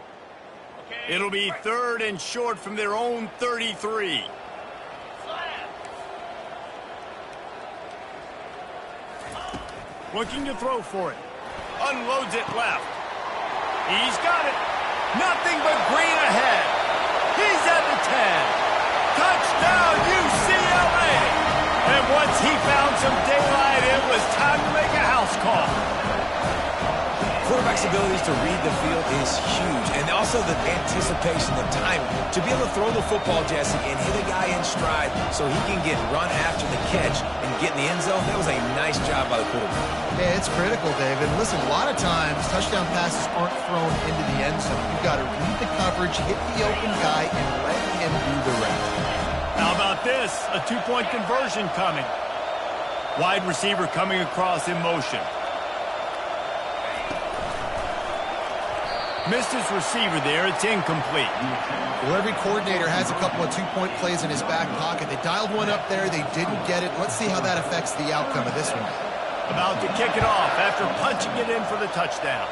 It'll be 3rd and short from their own 33. Looking to throw for it. Unloads it left. He's got it. Nothing but green ahead. He's at the 10. Touchdown, UCLA. And once he found some daylight, it was time to make a house call. Quarterback's abilities to read the field is huge, and also the anticipation, the timing. To be able to throw the football, Jesse, and hit a guy in stride so he can get run after the catch and get in the end zone, that was a nice job by the quarterback. Yeah, it's critical, David. Listen, a lot of times touchdown passes aren't thrown into the end zone. You've got to read the coverage, hit the open guy, and let him do the rest. How about this? A 2-point conversion coming. Wide receiver coming across in motion. Missed his receiver there. It's incomplete. Well, every coordinator has a couple of 2-point plays in his back pocket. They dialed one up there. They didn't get it. Let's see how that affects the outcome of this one. About to kick it off after punching it in for the touchdown.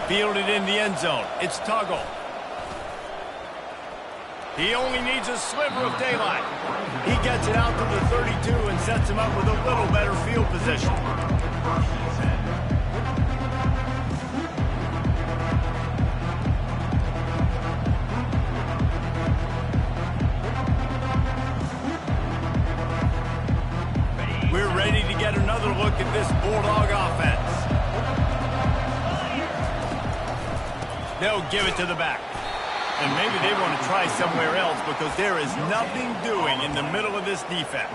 Fielded in the end zone. It's Tuggle. He only needs a sliver of daylight. He gets it out to the 32 and sets him up with a little better field position. We're ready to get another look at this Bulldog offense. They'll give it to the back. And maybe they want to try somewhere else because there is nothing doing in the middle of this defense.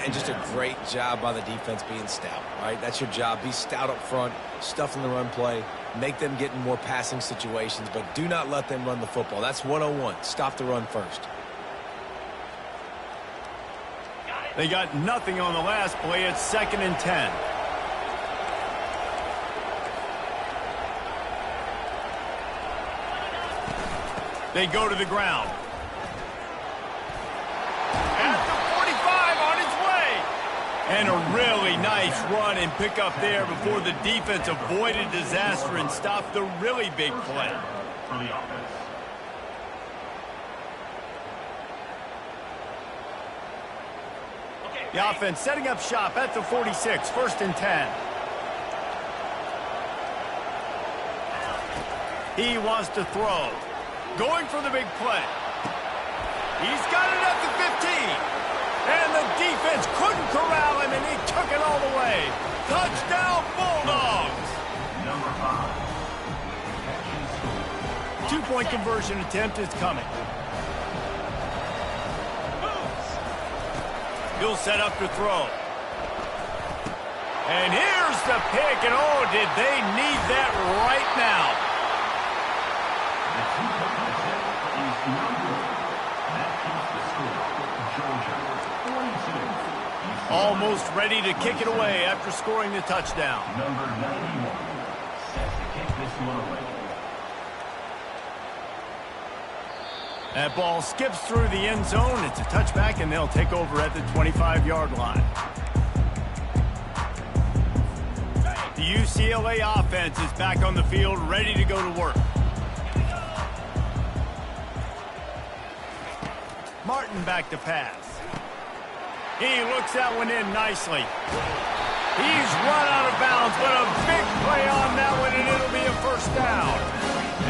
And just a great job by the defense being stout, right? That's your job. Be stout up front, stuff in the run play, make them get in more passing situations, but do not let them run the football. That's 101. Stop the run first. They got nothing on the last play. It's 2nd and 10. They go to the ground. At the 45 on its way. And a really nice run and pick up there before the defense avoided disaster and stopped the really big play. For the offense. The offense setting up shop at the 46, 1st and 10. He wants to throw. Going for the big play. He's got it at the 15. And the defense couldn't corral him, and he took it all the way. Touchdown, Bulldogs! Number 5. Two-point conversion attempt is coming. He'll set up to throw. And here's the pick, and oh, did they need that right now. The 2-point attempt is no good. That keeps the score. Georgia, 42. Almost ready to kick it away after scoring the touchdown. Number 91 set to kick this one away. That ball skips through the end zone. It's a touchback, and they'll take over at the 25-yard line. The UCLA offense is back on the field, ready to go to work. Martin back to pass. He looks that one in nicely. He's run out of bounds, but a big play on that one, and it'll be a first down.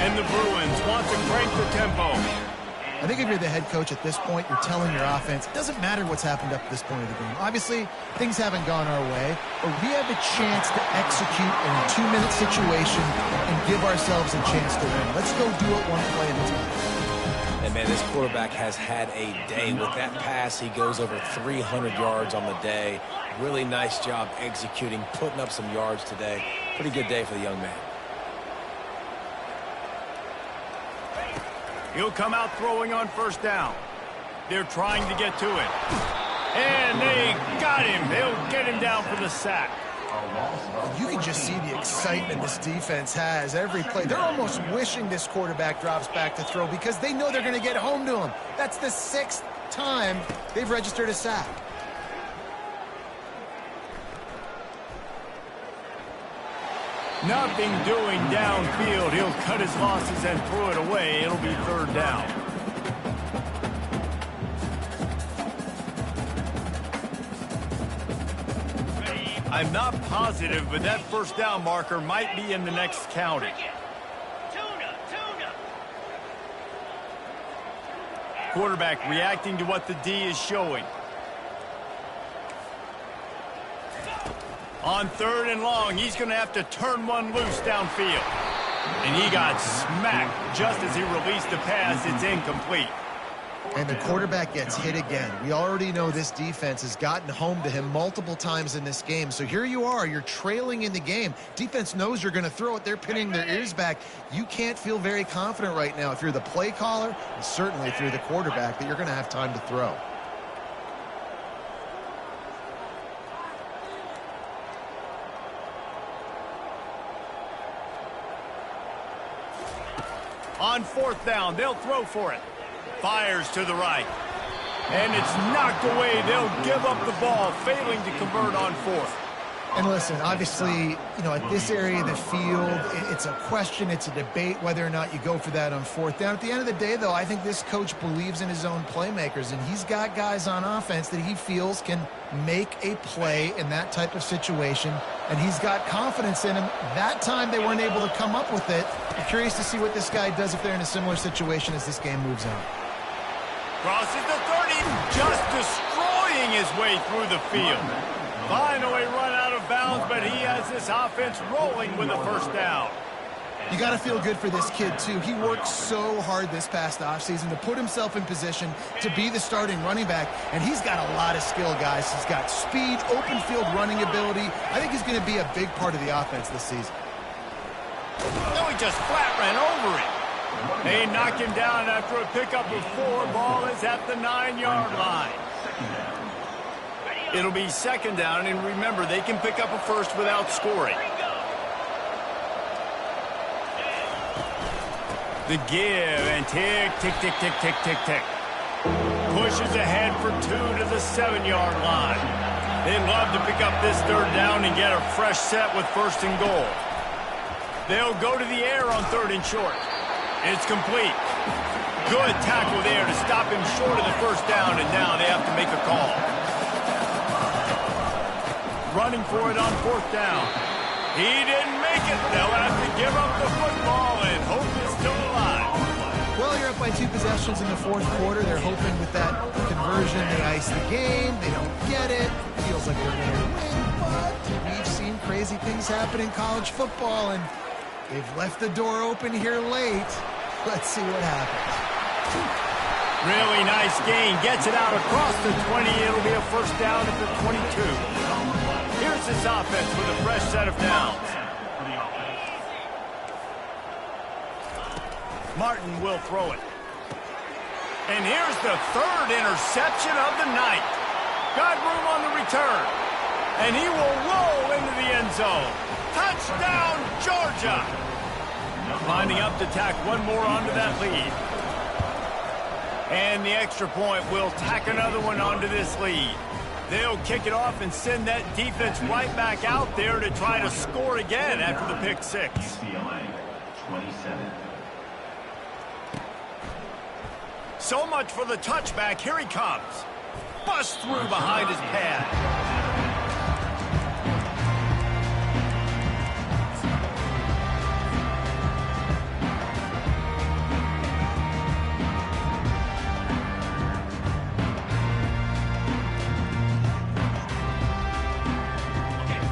And the Bruins want to crank the tempo. I think if you're the head coach at this point, you're telling your offense, it doesn't matter what's happened up to this point of the game. Obviously, things haven't gone our way, but we have a chance to execute in a 2-minute situation and give ourselves a chance to win. Let's go do it one play at a time. And, man, this quarterback has had a day. With that pass, he goes over 300 yards on the day. Really nice job executing, putting up some yards today. Pretty good day for the young man. He'll come out throwing on first down. They're trying to get to it. And they got him. They'll get him down for the sack. You can just see the excitement this defense has every play. They're almost wishing this quarterback drops back to throw because they know they're going to get home to him. That's the 6th time they've registered a sack. Nothing doing downfield. He'll cut his losses and throw it away. It'll be third down. I'm not positive, but that first down marker might be in the next county. Quarterback reacting to what the D is showing. On 3rd and long, he's going to have to turn one loose downfield. And he got smacked just as he released the pass. It's incomplete. And the quarterback gets hit again. We already know this defense has gotten home to him multiple times in this game. So here you are. You're trailing in the game. Defense knows you're going to throw it. They're pinning their ears back. You can't feel very confident right now if you're the play caller, and certainly if you're the quarterback, that you're going to have time to throw. On 4th down, they'll throw for it. Fires to the right. And it's knocked away. They'll give up the ball, failing to convert on 4th. And listen, obviously, you know, at this area of the field, it's a question, it's a debate whether or not you go for that on 4th down. At the end of the day, though, I think this coach believes in his own playmakers, and he's got guys on offense that he feels can make a play in that type of situation, and he's got confidence in him. That time they weren't able to come up with it. I'm curious to see what this guy does if they're in a similar situation as this game moves on. Crosses the 30, just destroying his way through the field. Finally run out of bounds, but he has this offense rolling with a first down. You got to feel good for this kid, too. He worked so hard this past offseason to put himself in position to be the starting running back, and he's got a lot of skill, guys. He's got speed, open field running ability. I think he's going to be a big part of the offense this season. No, he just flat ran over him. They knock him down after a pickup of 4. Ball is at the 9-yard line. It'll be 2nd down, and remember, they can pick up a first without scoring. The give, and tick, tick, tick, tick, tick, tick, tick. Pushes ahead for 2 to the 7-yard line. They'd love to pick up this 3rd down and get a fresh set with 1st and goal. They'll go to the air on 3rd and short. It's complete. Good tackle there to stop him short of the 1st down, and now they have to make a call. Running for it on 4th down. He didn't make it. They'll have to give up the football, and hope is still alive. Well, you're up by by 2 possessions in the fourth quarter. They're hoping with that conversion they ice the game. They don't get it. Feels like they're going to win, but we've seen crazy things happen in college football, and they've left the door open here late. Let's see what happens. Really nice gain. Gets it out across the 20. It'll be a first down at the 22. Here's this offense with a fresh set of downs. Martin will throw it. And here's the third interception of the night. Got room on the return. And he will roll into the end zone. Touchdown, Georgia! Lining up to tack one more onto that lead. And the extra point will tack another one onto this lead. They'll kick it off and send that defense right back out there to try to score again after the pick six. UCLA, 27. So much for the touchback. Here he comes. Bust through behind his pad.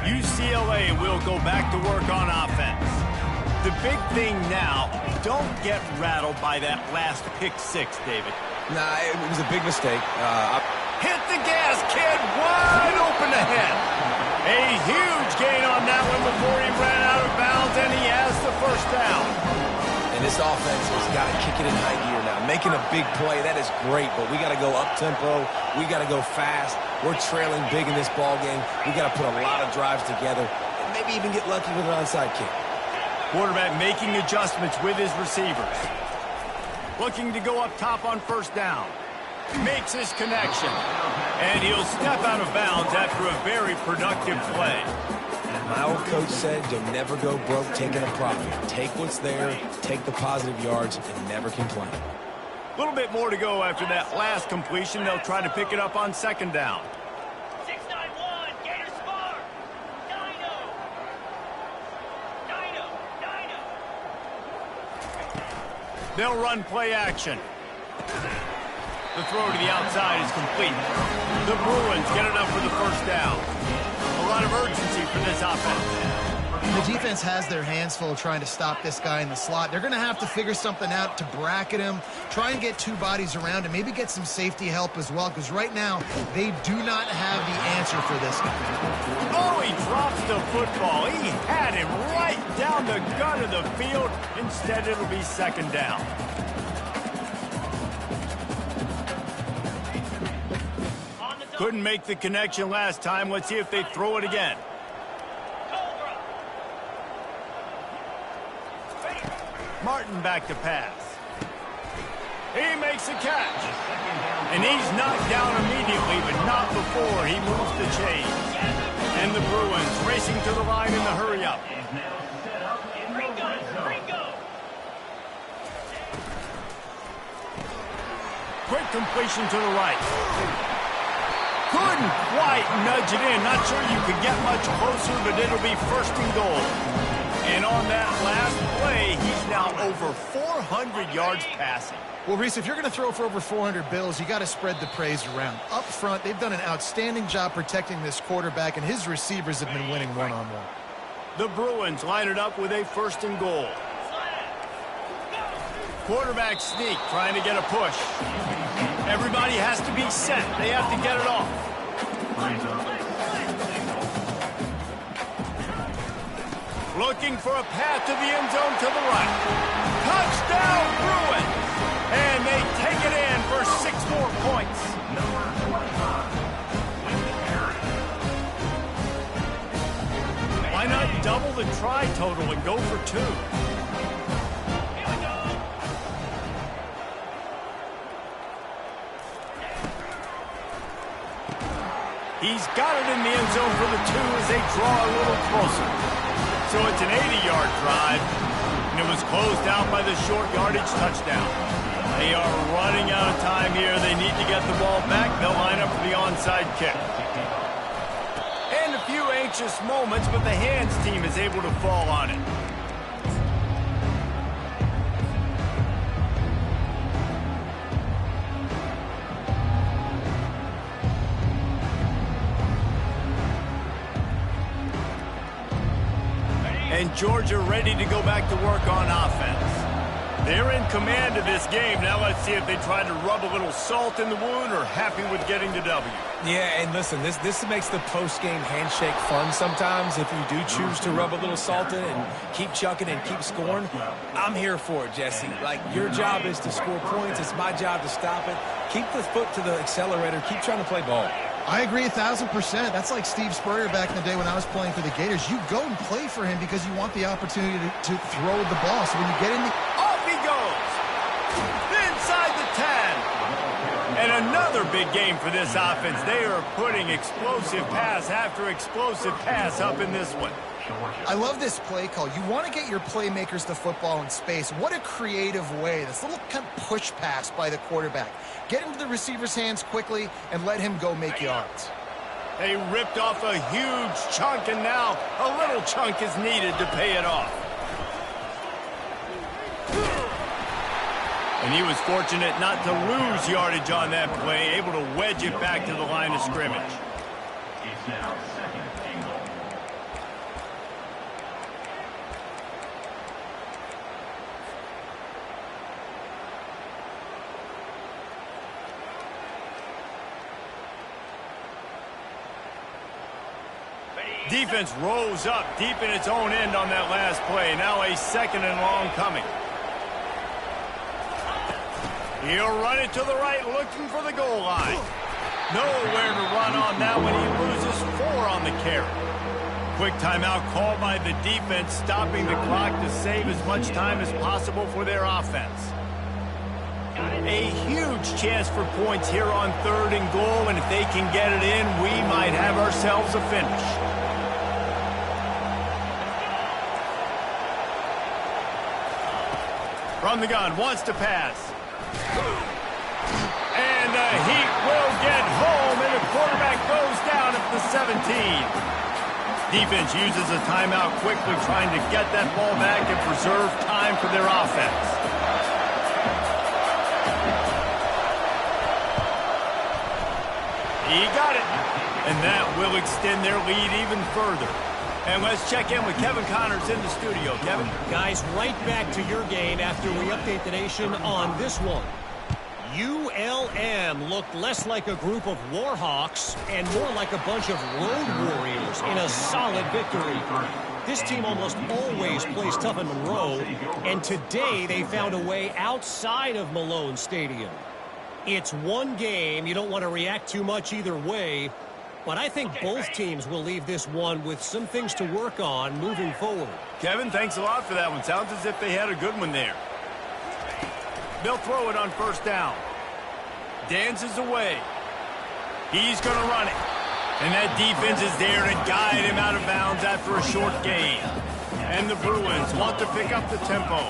UCLA will go back to work on offense. The big thing now, don't get rattled by that last pick six, David. Nah, it was a big mistake. Hit the gas, kid. Wide open ahead. A huge gain on that one before he ran out of bounds, and he has the first down. And this offense has got to kick it in high gear now. Making a big play, that is great, but we got to go up-tempo. We got to go fast. We're trailing big in this ball game. We got to put a lot of drives together and maybe even get lucky with an onside kick. Quarterback making adjustments with his receivers. Looking to go up top on first down. Makes his connection. And he'll step out of bounds after a very productive play. My old coach said you'll never go broke taking a profit. Take what's there, take the positive yards, and never complain. A little bit more to go after that last completion. They'll try to pick it up on second down. 691, Gators score. Dino. They'll run play action. The throw to the outside is complete. The Bruins get enough for the first down. A lot of urgency for this offense. The defense has their hands full trying to stop this guy in the slot. They're going to have to figure something out to bracket him, try and get 2 bodies around him, maybe get some safety help as well, because right now they do not have the answer for this guy. Oh, he drops the football. He had him right down the gut of the field. Instead, it'll be second down. Couldn't make the connection last time. Let's see if they throw it again. Martin back to pass. He makes a catch. And he's knocked down immediately, but not before he moves the chains. And the Bruins racing to the line in the hurry-up. Quick completion to the right. Couldn't quite nudge it in. Not sure you could get much closer, but it'll be first and goal. And on that last play, he's now over 400 yards passing. Well, Reese, if you're going to throw for over 400 bills, you got to spread the praise around. Up front, they've done an outstanding job protecting this quarterback, and his receivers have been winning one-on-one. The Bruins line it up with a first and goal. Quarterback sneak, trying to get a push. Everybody has to be set. They have to get it off. Looking for a path to the end zone to the right. Touchdown, Bruins! And they take it in for 6 more points. Why not double the try total and go for 2? He's got it in the end zone for the 2 as they draw a little closer. So it's an 80-yard drive, and it was closed out by the short yardage touchdown. They are running out of time here. They need to get the ball back. They'll line up for the onside kick. And a few anxious moments, but the hands team is able to fall on it. and Georgia ready to go back to work on offense. They're in command of this game. Now let's see if they try to rub a little salt in the wound or happy with getting the W. Yeah, and listen, this makes the post-game handshake fun sometimes if you do choose to rub a little salt in and keep chucking and keep scoring. I'm here for it, Jesse. Like, your job is to score points. It's my job to stop it. Keep the foot to the accelerator. Keep trying to play ball. I agree 1,000%. That's like Steve Spurrier back in the day when I was playing for the Gators. You go and play for him because you want the opportunity to throw the ball. So when you get in the... Off he goes! Inside the 10! And another big game for this offense. They are putting explosive pass after explosive pass up in this one. I love this play call. You want to get your playmakers the football in space. What a creative way. This little kind of push pass by the quarterback. Get into the receiver's hands quickly and let him go make yards. They ripped off a huge chunk, and now a little chunk is needed to pay it off. And he was fortunate not to lose yardage on that play, able to wedge it back to the line of scrimmage. It's now second and goal. Defense rose up deep in its own end on that last play. Now a second and long coming. He'll run it to the right, looking for the goal line. Nowhere to run on that one. He loses 4 on the carry. Quick timeout called by the defense, stopping the clock to save as much time as possible for their offense. A huge chance for points here on 3rd and goal, and if they can get it in, we might have ourselves a finish. From the gun, wants to pass. And the Heat will get home, and the quarterback goes down at the 17. Defense uses a timeout quickly, trying to get that ball back and preserve time for their offense. He got it, and that will extend their lead even further. And let's check in with Kevin Connors in the studio. Kevin? Guys, right back to your game after we update the nation on this one. ULM looked less like a group of Warhawks and more like a bunch of road warriors in a solid victory. This team almost always plays tough in Monroe, and today they found a way outside of Malone Stadium. It's one game. You don't want to react too much either way, but I think both teams will leave this one with some things to work on moving forward. Kevin, thanks a lot for that one. Sounds as if they had a good one there. They'll throw it on 1st down. Dances away. He's going to run it. And that defense is there to guide him out of bounds after a short gain. And the Bruins want to pick up the tempo.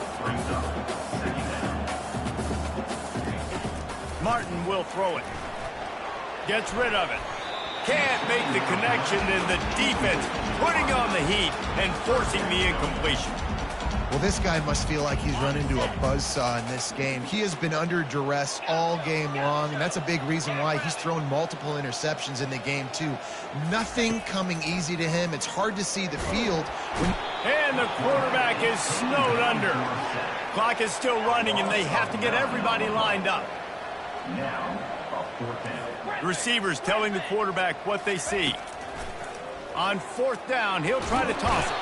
Martin will throw it. Gets rid of it. Can't make the connection, and the defense putting on the heat and forcing the incompletion. Well, this guy must feel like he's run into a buzzsaw in this game. He has been under duress all game long, and that's a big reason why he's thrown multiple interceptions in the game, too. Nothing coming easy to him. It's hard to see the field. And the quarterback is snowed under. Clock is still running, and they have to get everybody lined up. Now, a 4th down. Receivers telling the quarterback what they see. On 4th down, he'll try to toss it.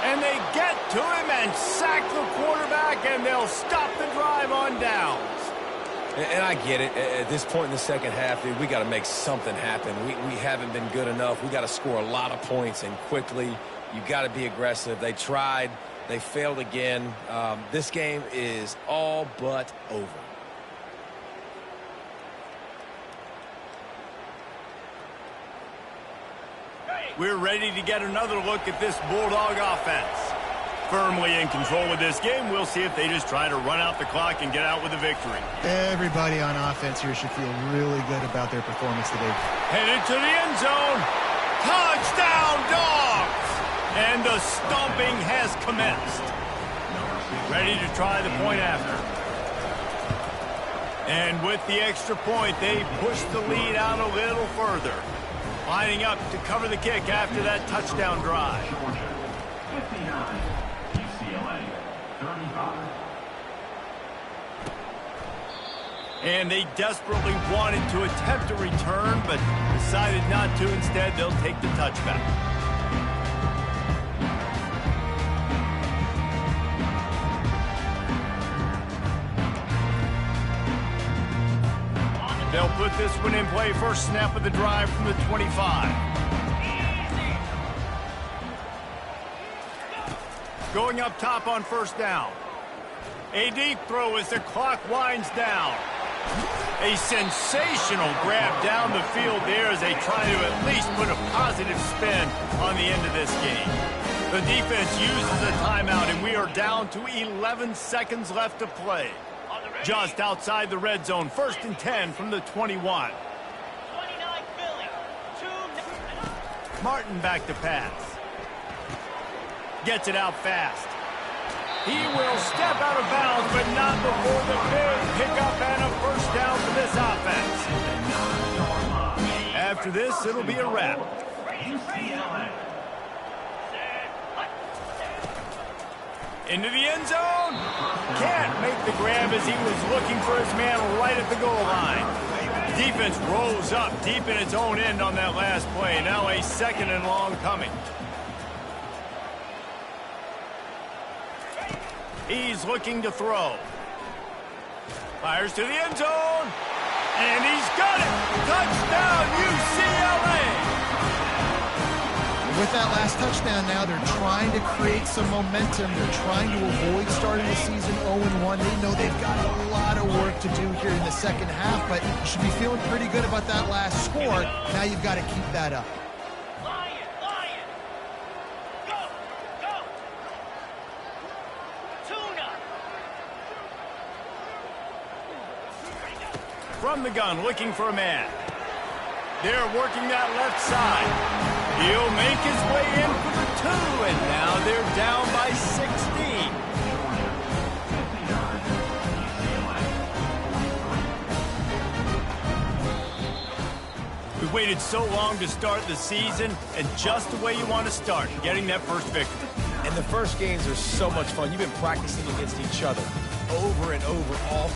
And they get to him and sack the quarterback, and they'll stop the drive on downs. And I get it. At this point in the second half, dude, we got to make something happen. We haven't been good enough. We got to score a lot of points and quickly. You got to be aggressive. They tried. They failed again. This game is all but over. We're ready to get another look at this Bulldog offense. Firmly in control of this game, we'll see if they just try to run out the clock and get out with a victory. Everybody on offense here should feel really good about their performance today. Headed to the end zone. Touchdown, Dogs! And the stomping has commenced. Ready to try the point after. And with the extra point, they push the lead out a little further. Lining up to cover the kick after that touchdown drive. Georgia, 59. And they desperately wanted to attempt a return, but decided not to. Instead, they'll take the touchback. They'll put this one in play. First snap of the drive from the 25. Going up top on first down. A deep throw as the clock winds down. A sensational grab down the field there as they try to at least put a positive spin on the end of this game. The defense uses a timeout, and we are down to 11 seconds left to play. Just outside the red zone, 1st and 10 from the 21. 29 Philly. Martin back to pass. Gets it out fast. He will step out of bounds, but not before the big pickup and a first down for this offense. After this, it'll be a wrap. Into the end zone. Can't make the grab as he was looking for his man right at the goal line. Defense rolls up deep in its own end on that last play. Now a 2nd and long coming. He's looking to throw. Fires to the end zone. And he's got it. Touchdown, UCLA. With that last touchdown now, they're trying to create some momentum. They're trying to avoid starting the season 0-1. They know they've got a lot of work to do here in the second half, but you should be feeling pretty good about that last score. Now you've got to keep that up. From the gun, looking for a man. They're working that left side. He'll make his way in for the 2, and now they're down by 16. We waited so long to start the season, and just the way you want to start, getting that first victory. And the first games are so much fun. You've been practicing against each other over and over all